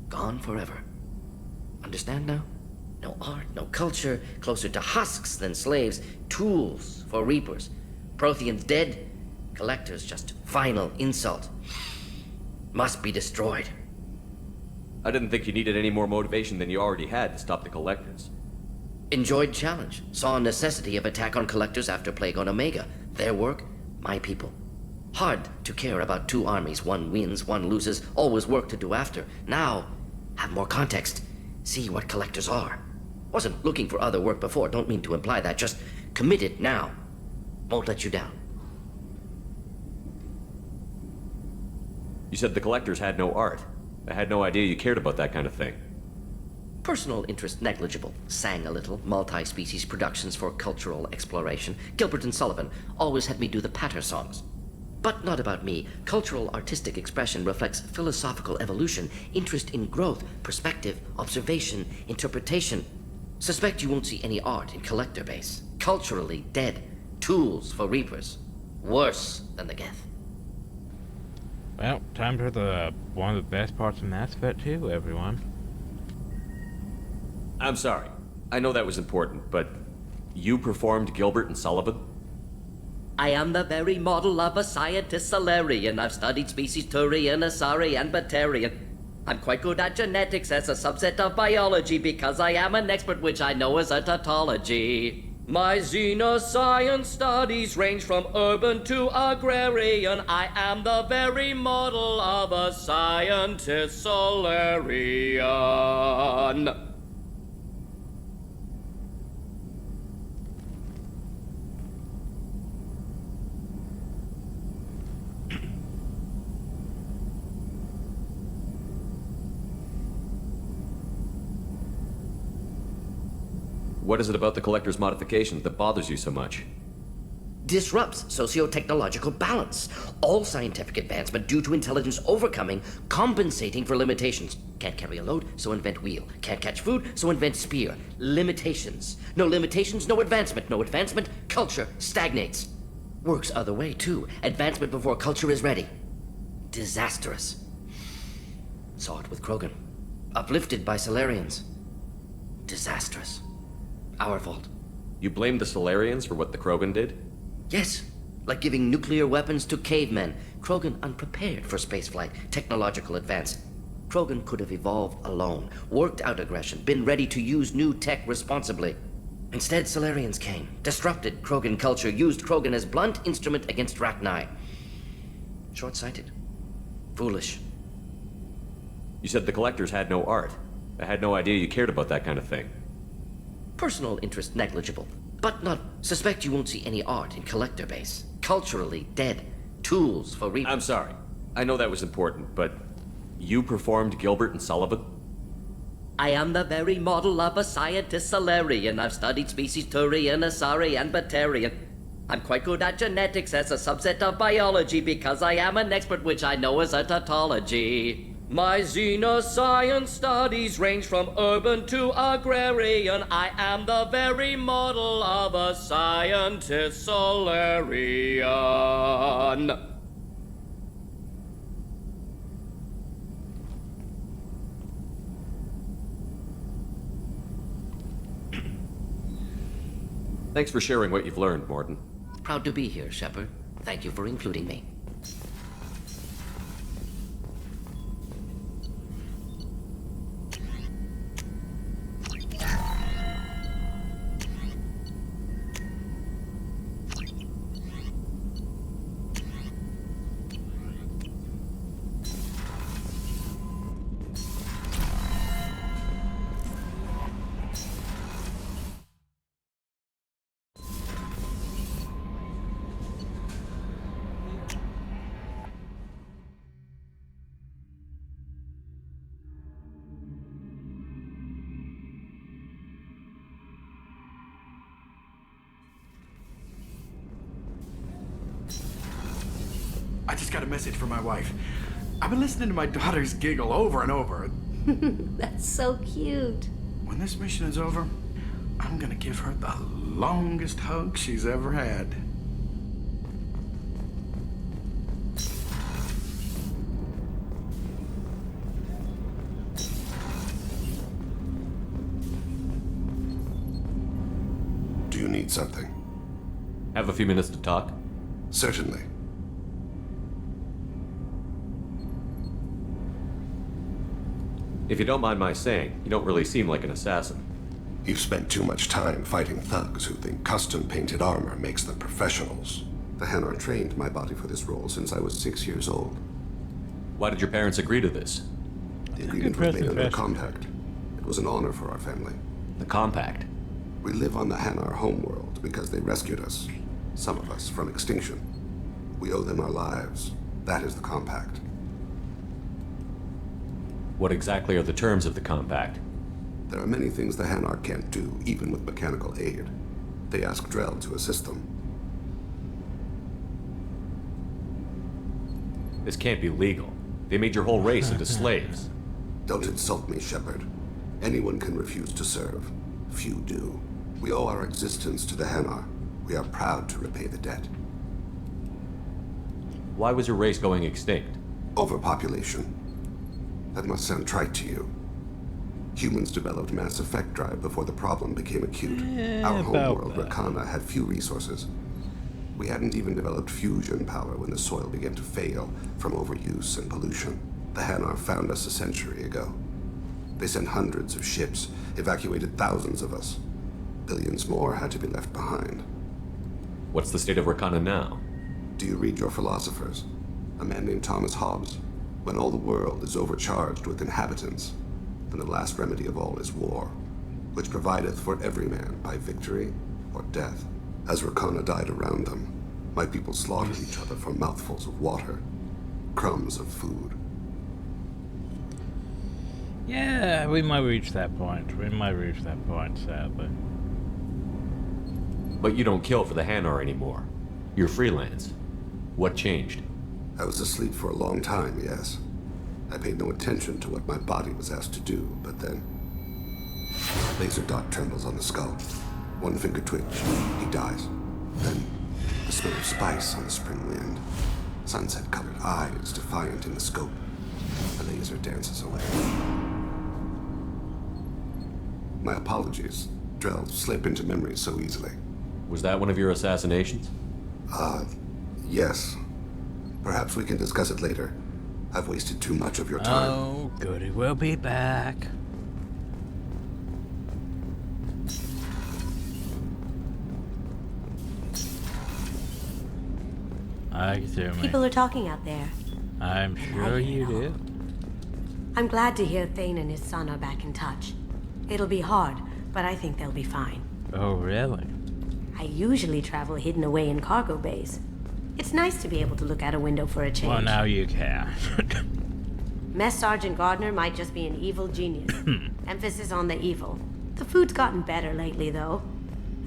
gone forever. Understand now? No art, no culture, closer to husks than slaves. Tools for Reapers. Protheans dead. Collectors just final insult. Must be destroyed. I didn't think you needed any more motivation than you already had to stop the Collectors. Enjoyed challenge. Saw necessity of attack on Collectors after Plague on Omega. Their work, my people. Hard to care about two armies. One wins, one loses. Always work to do after. Now, have more context. See what Collectors are. Wasn't looking for other work before. Don't mean to imply that. Just committed now. Won't let you down. You said the Collectors had no art. I had no idea you cared about that kind of thing. Personal interest negligible. Sang a little. Multi-species productions for cultural exploration. Gilbert and Sullivan always had me do the patter songs. But not about me. Cultural artistic expression reflects philosophical evolution, interest in growth, perspective, observation, interpretation. Suspect you won't see any art in Collector base. Culturally dead. Tools for Reapers. Worse than the Geth. Well, time for the one of the best parts of Mass Effect 2, everyone. I'm sorry. I know that was important, but you performed Gilbert and Sullivan? I am the very model of a scientist Solarian. I've studied species Turian, Asari, and Batarian. I'm quite good at genetics as a subset of biology because I am an expert, which I know is a tautology. My xenoscience studies range from urban to agrarian. I am the very model of a scientist Solarian. What is it about the Collector's modifications that bothers you so much? disrupts socio-technological balance. All scientific advancement due to intelligence overcoming, compensating for limitations. Can't carry a load, so invent wheel. Can't catch food, so invent spear. Limitations. No limitations, no advancement. No advancement, culture stagnates. Works other way, too. Advancement before culture is ready. Disastrous. Saw it with Krogan. Uplifted by Solarians. Disastrous. Our fault. You blame the Solarians for what the Krogan did? Yes, like giving nuclear weapons to cavemen. Krogan unprepared for spaceflight, technological advance. Krogan could have evolved alone, worked out aggression, been ready to use new tech responsibly. Instead, Solarians came, disrupted Krogan culture, used Krogan as blunt instrument against Rachni. Short-sighted. Foolish. You said the Collectors had no art. I had no idea you cared about that kind of thing. Personal interest negligible, but not. Suspect you won't see any art in Collector base. Culturally dead. Tools for I'm sorry. I know that was important, but you performed Gilbert and Sullivan? I am the very model of a scientist Solarian. I've studied species Turian, Asari, and Batarian. I'm quite good at genetics as a subset of biology because I am an expert, which I know is a tautology. My xenoscience studies range from urban to agrarian. I am the very model of a scientist Solarian. Thanks for sharing what you've learned, Morton. Proud to be here, Shepard. Thank you for including me. I just got a message from my wife. I've been listening to my daughters giggle over and over. That's so cute. When this mission is over, I'm gonna give her the longest hug she's ever had. Do you need something? Have a few minutes to talk? Certainly. If you don't mind my saying, you don't really seem like an assassin. You've spent too much time fighting thugs who think custom-painted armor makes them professionals. The Hanar trained my body for this role since I was 6 years old. Why did your parents agree to this? The agreement was made under a compact. It was an honor for our family. The compact? We live on the Hanar homeworld because they rescued us. Some of us from extinction. We owe them our lives. That is the compact. What exactly are the terms of the compact? There are many things the Hanar can't do, even with mechanical aid. They ask Drell to assist them. This can't be legal. They made your whole race into slaves. Don't insult me, Shepard. Anyone can refuse to serve. Few do. We owe our existence to the Hanar. We are proud to repay the debt. Why was your race going extinct? Overpopulation. That must sound trite to you. Humans developed mass effect drive before the problem became acute. Our homeworld, Rakana, had few resources. We hadn't even developed fusion power when the soil began to fail from overuse and pollution. The Hanar found us a century ago. They sent hundreds of ships, evacuated thousands of us. Billions more had to be left behind. What's the state of Rakana now? Do you read your philosophers? A man named Thomas Hobbes. When all the world is overcharged with inhabitants, then the last remedy of all is war, which provideth for every man by victory or death. As Rakana died around them, my people slaughtered each other for mouthfuls of water, crumbs of food. Yeah, we might reach that point. We might reach that point, sadly. But you don't kill for the Hanar anymore. You're freelance. What changed? I was asleep for a long time, yes. I paid no attention to what my body was asked to do, but then... Laser dot trembles on the skull. One finger twitch. He dies. Then, the smell of spice on the spring wind. Sunset-colored eyes defiant in the scope. The laser dances away. My apologies. Drell slip into memory so easily. Was that one of your assassinations? Yes. Perhaps we can discuss it later. I've wasted too much of your time. Oh, goody, we'll be back. I can me. People are talking out there. I'm sure you do. I'm glad to hear Thane and his son are back in touch. It'll be hard, but I think they'll be fine. Oh, really? I usually travel hidden away in cargo bays. It's nice to be able to look out a window for a change. Well, now you can. Mess Sergeant Gardner might just be an evil genius. Emphasis on the evil. The food's gotten better lately, though.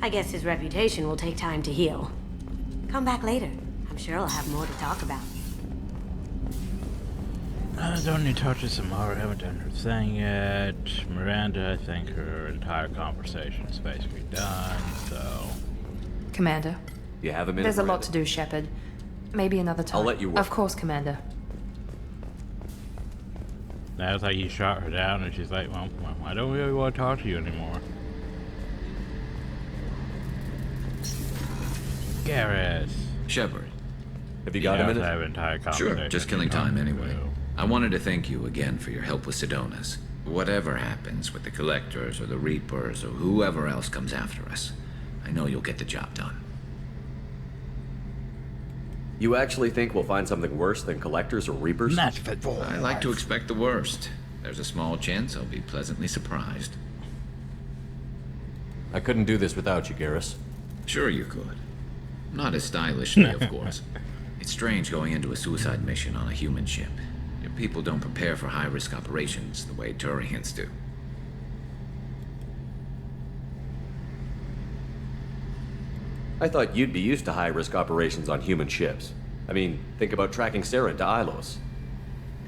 I guess his reputation will take time to heal. Come back later. I'm sure I'll have more to talk about. I don't need to talk to Samara. I haven't done her thing yet. Miranda, I think her entire conversation is basically done, so... Commander. You have a minute? There's a lot to do, Shepard. Maybe another time. I'll let you work. Of course, Commander. Now it's like you shot her down and she's like, well, I don't really want to talk to you anymore. Garrus. Shepard. Have you got a minute? Have an entire conversation. Sure, just killing time anyway. I wanted to thank you again for your help with Sedona's. Whatever happens with the Collectors or the Reapers or whoever else comes after us, I know you'll get the job done. You actually think we'll find something worse than Collectors or Reapers? I like to expect the worst. There's a small chance I'll be pleasantly surprised. I couldn't do this without you, Garrus. Sure you could. Not as stylishly, of course. It's strange going into a suicide mission on a human ship. Your people don't prepare for high-risk operations the way Turians do. I thought you'd be used to high-risk operations on human ships. I mean, think about tracking Saren to Ilos.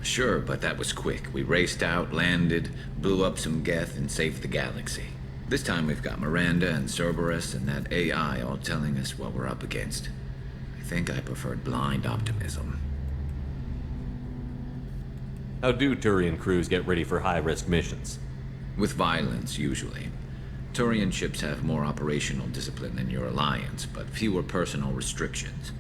Sure, but that was quick. We raced out, landed, blew up some Geth, and saved the galaxy. This time we've got Miranda and Cerberus and that AI all telling us what we're up against. I think I preferred blind optimism. How do Turian crews get ready for high-risk missions? With violence, usually. Turian ships have more operational discipline than your alliance, but fewer personal restrictions.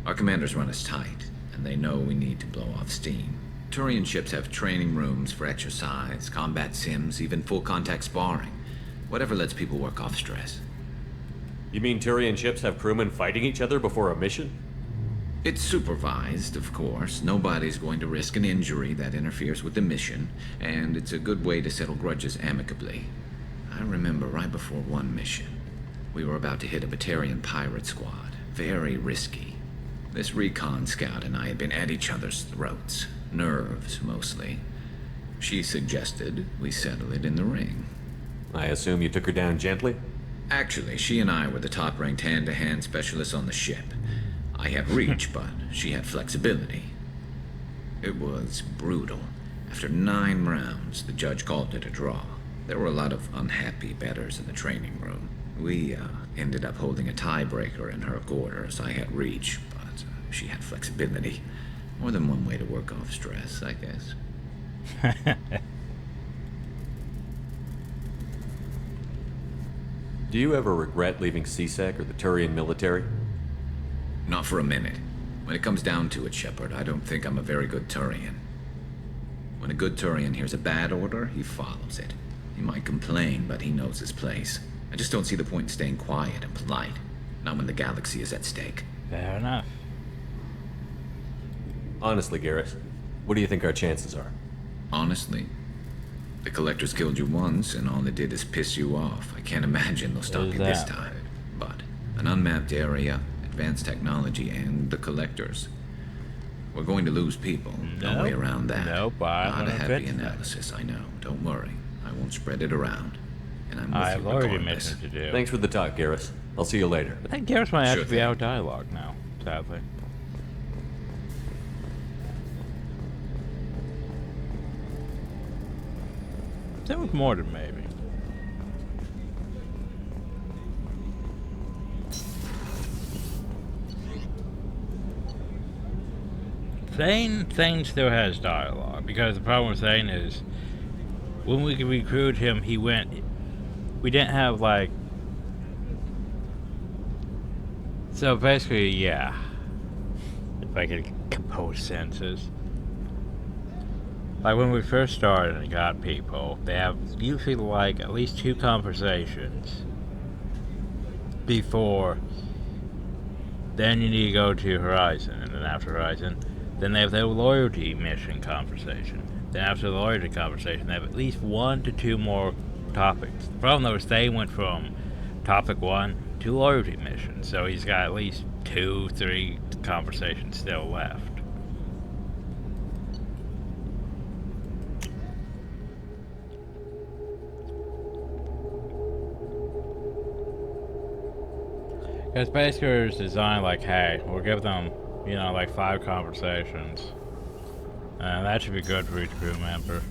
Our commanders run us tight, and they know we need to blow off steam. Turian ships have training rooms for exercise, combat sims, even full-contact sparring. Whatever lets people work off stress. You mean Turian ships have crewmen fighting each other before a mission? It's supervised, of course. Nobody's going to risk an injury that interferes with the mission, and it's a good way to settle grudges amicably. I remember right before one mission, we were about to hit a Batarian pirate squad. Very risky. This recon scout and I had been at each other's throats. Nerves, mostly. She suggested we settle it in the ring. I assume you took her down gently? Actually, she and I were the top-ranked hand-to-hand specialists on the ship. I had reach, but she had flexibility. It was brutal. After 9 rounds, the judge called it a draw. There were a lot of unhappy bettors in the training room. We ended up holding a tiebreaker in her quarters. I had reach, but she had flexibility. More than one way to work off stress, I guess. Do you ever regret leaving CSEC or the Turian military? Not for a minute. When it comes down to it, Shepard, I don't think I'm a very good Turian. When a good Turian hears a bad order, he follows it. He might complain, but he knows his place. I just don't see the point in staying quiet and polite. Not when the galaxy is at stake. Fair enough. Honestly, Garrus, what do you think our chances are? Honestly? The Collectors killed you once, and all they did is piss you off. I can't imagine they'll stop you this time. But an unmapped area, advanced technology, and the Collectors. We're going to lose people. No way around that. Nope, Not a happy analysis, I know. Don't worry. I won't spread it around. And I'm with you already regardless. mission to do. Thanks for the talk, Garrus. I'll see you later. I think Garrus might actually be out of dialogue now. sadly. There was more than maybe. Thane still has dialogue, because the problem with Thane is when we recruit him, we didn't have like, so basically, yeah, if I could compose sentences. Like when we first started and got people, they have usually like at least 2 conversations before, then you need to go to Horizon, and then after Horizon, then they have their loyalty mission conversation. Then after the loyalty conversation, they have at least 1 to 2 more topics. The problem though is they went from topic 1 to loyalty mission, so he's got at least 2-3 conversations still left. Because basically it's designed like, hey, we'll give them, you know, like 5 conversations. And that should be good for each crew member.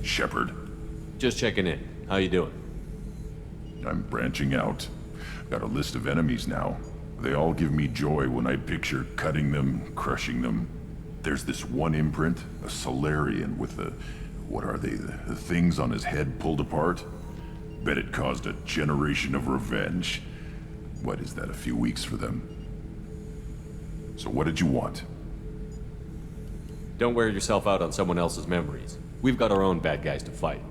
Shepard. Just checking in. How you doing? I'm branching out. Got a list of enemies now. They all give me joy when I picture cutting them, crushing them. There's this one imprint, a Solarian with the... what are they? The things on his head pulled apart? Bet it caused a generation of revenge. What is that, a few weeks for them? So what did you want? Don't wear yourself out on someone else's memories. We've got our own bad guys to fight.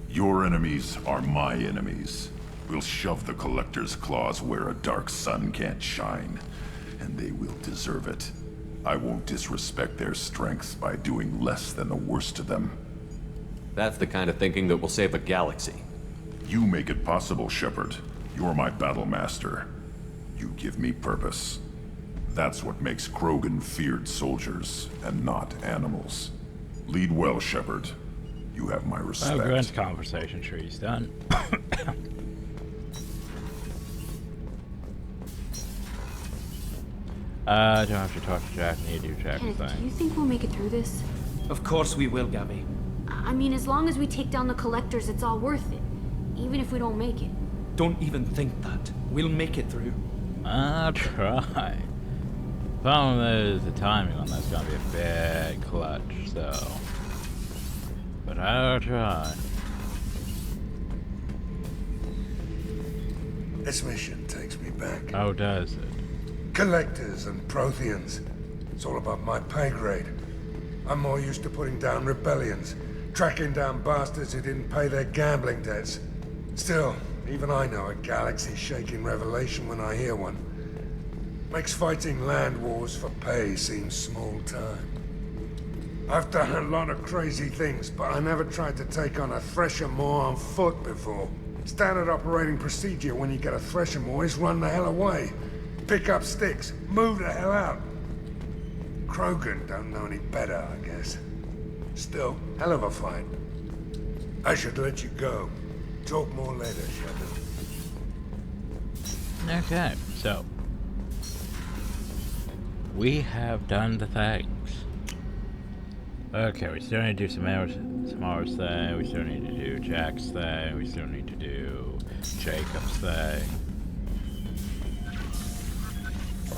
Your enemies are my enemies. We'll shove the Collector's claws where a dark sun can't shine. And they will deserve it. I won't disrespect their strengths by doing less than the worst to them. That's the kind of thinking that will save a galaxy. You make it possible, Shepard. You're my battle master. You give me purpose. That's what makes Krogan feared soldiers, and not animals. Lead well, Shepard. You have my respect. Oh, Grant's conversation tree's done. I don't have to talk to Jack, need to do Jack's Kenneth, thing. do you think we'll make it through this? Of course we will, Gabby. I mean, as long as we take down the Collectors, it's all worth it. Even if we don't make it. Don't even think that. We'll make it through. I'll try. Problem is, the timing on that's gonna be a big clutch, so... But I'll try. This mission takes me back. Oh, does it? Collectors and Protheans. It's all about my pay grade. I'm more used to putting down rebellions, tracking down bastards who didn't pay their gambling debts. Still, even I know a galaxy-shaking revelation when I hear one. Makes fighting land wars for pay seem small time. I've done a lot of crazy things, but I never tried to take on a Thresher Maw on foot before. Standard operating procedure when you get a Thresher Maw is run the hell away. Pick up sticks, move the hell out. Krogan don't know any better, I guess. Still, hell of a fight. I should let you go. Talk more later, Shepard. Okay, so... we have done the things. Okay, we still need to do Samara's thing, we still need to do Jack's thing, we still need to do Jacob's thing.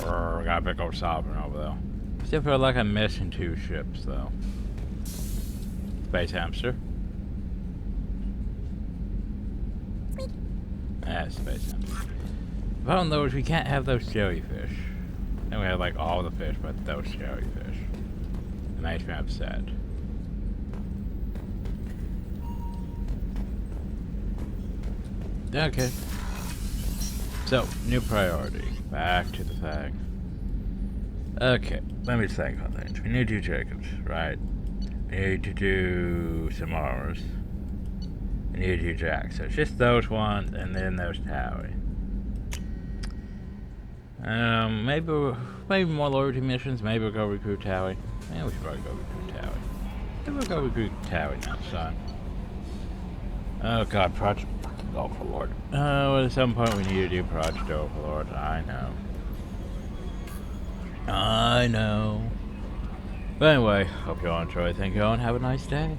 Got a big old sovereign over there. Still feel like I'm missing 2 ships though. Space hamster. Space hamster. The problem though is we can't have those jellyfish. And we have like all the fish but those jellyfish. And that makes me upset. Okay. So, new priority. Back to the thing. Okay, let me think on things. We need to do Jacobs, right? We need to do Samara's. We need to do Jack. So it's just those ones and then those Towie. Maybe more loyalty missions. Maybe we'll go recruit Towie. Yeah, we should probably go recruit Towie. Maybe we'll go recruit Towie next time. Oh god, Project fucking Overlord. Well, at some point we need to do Project Overlord. I know. I know. But anyway, hope you all enjoy. Thank you all and have a nice day.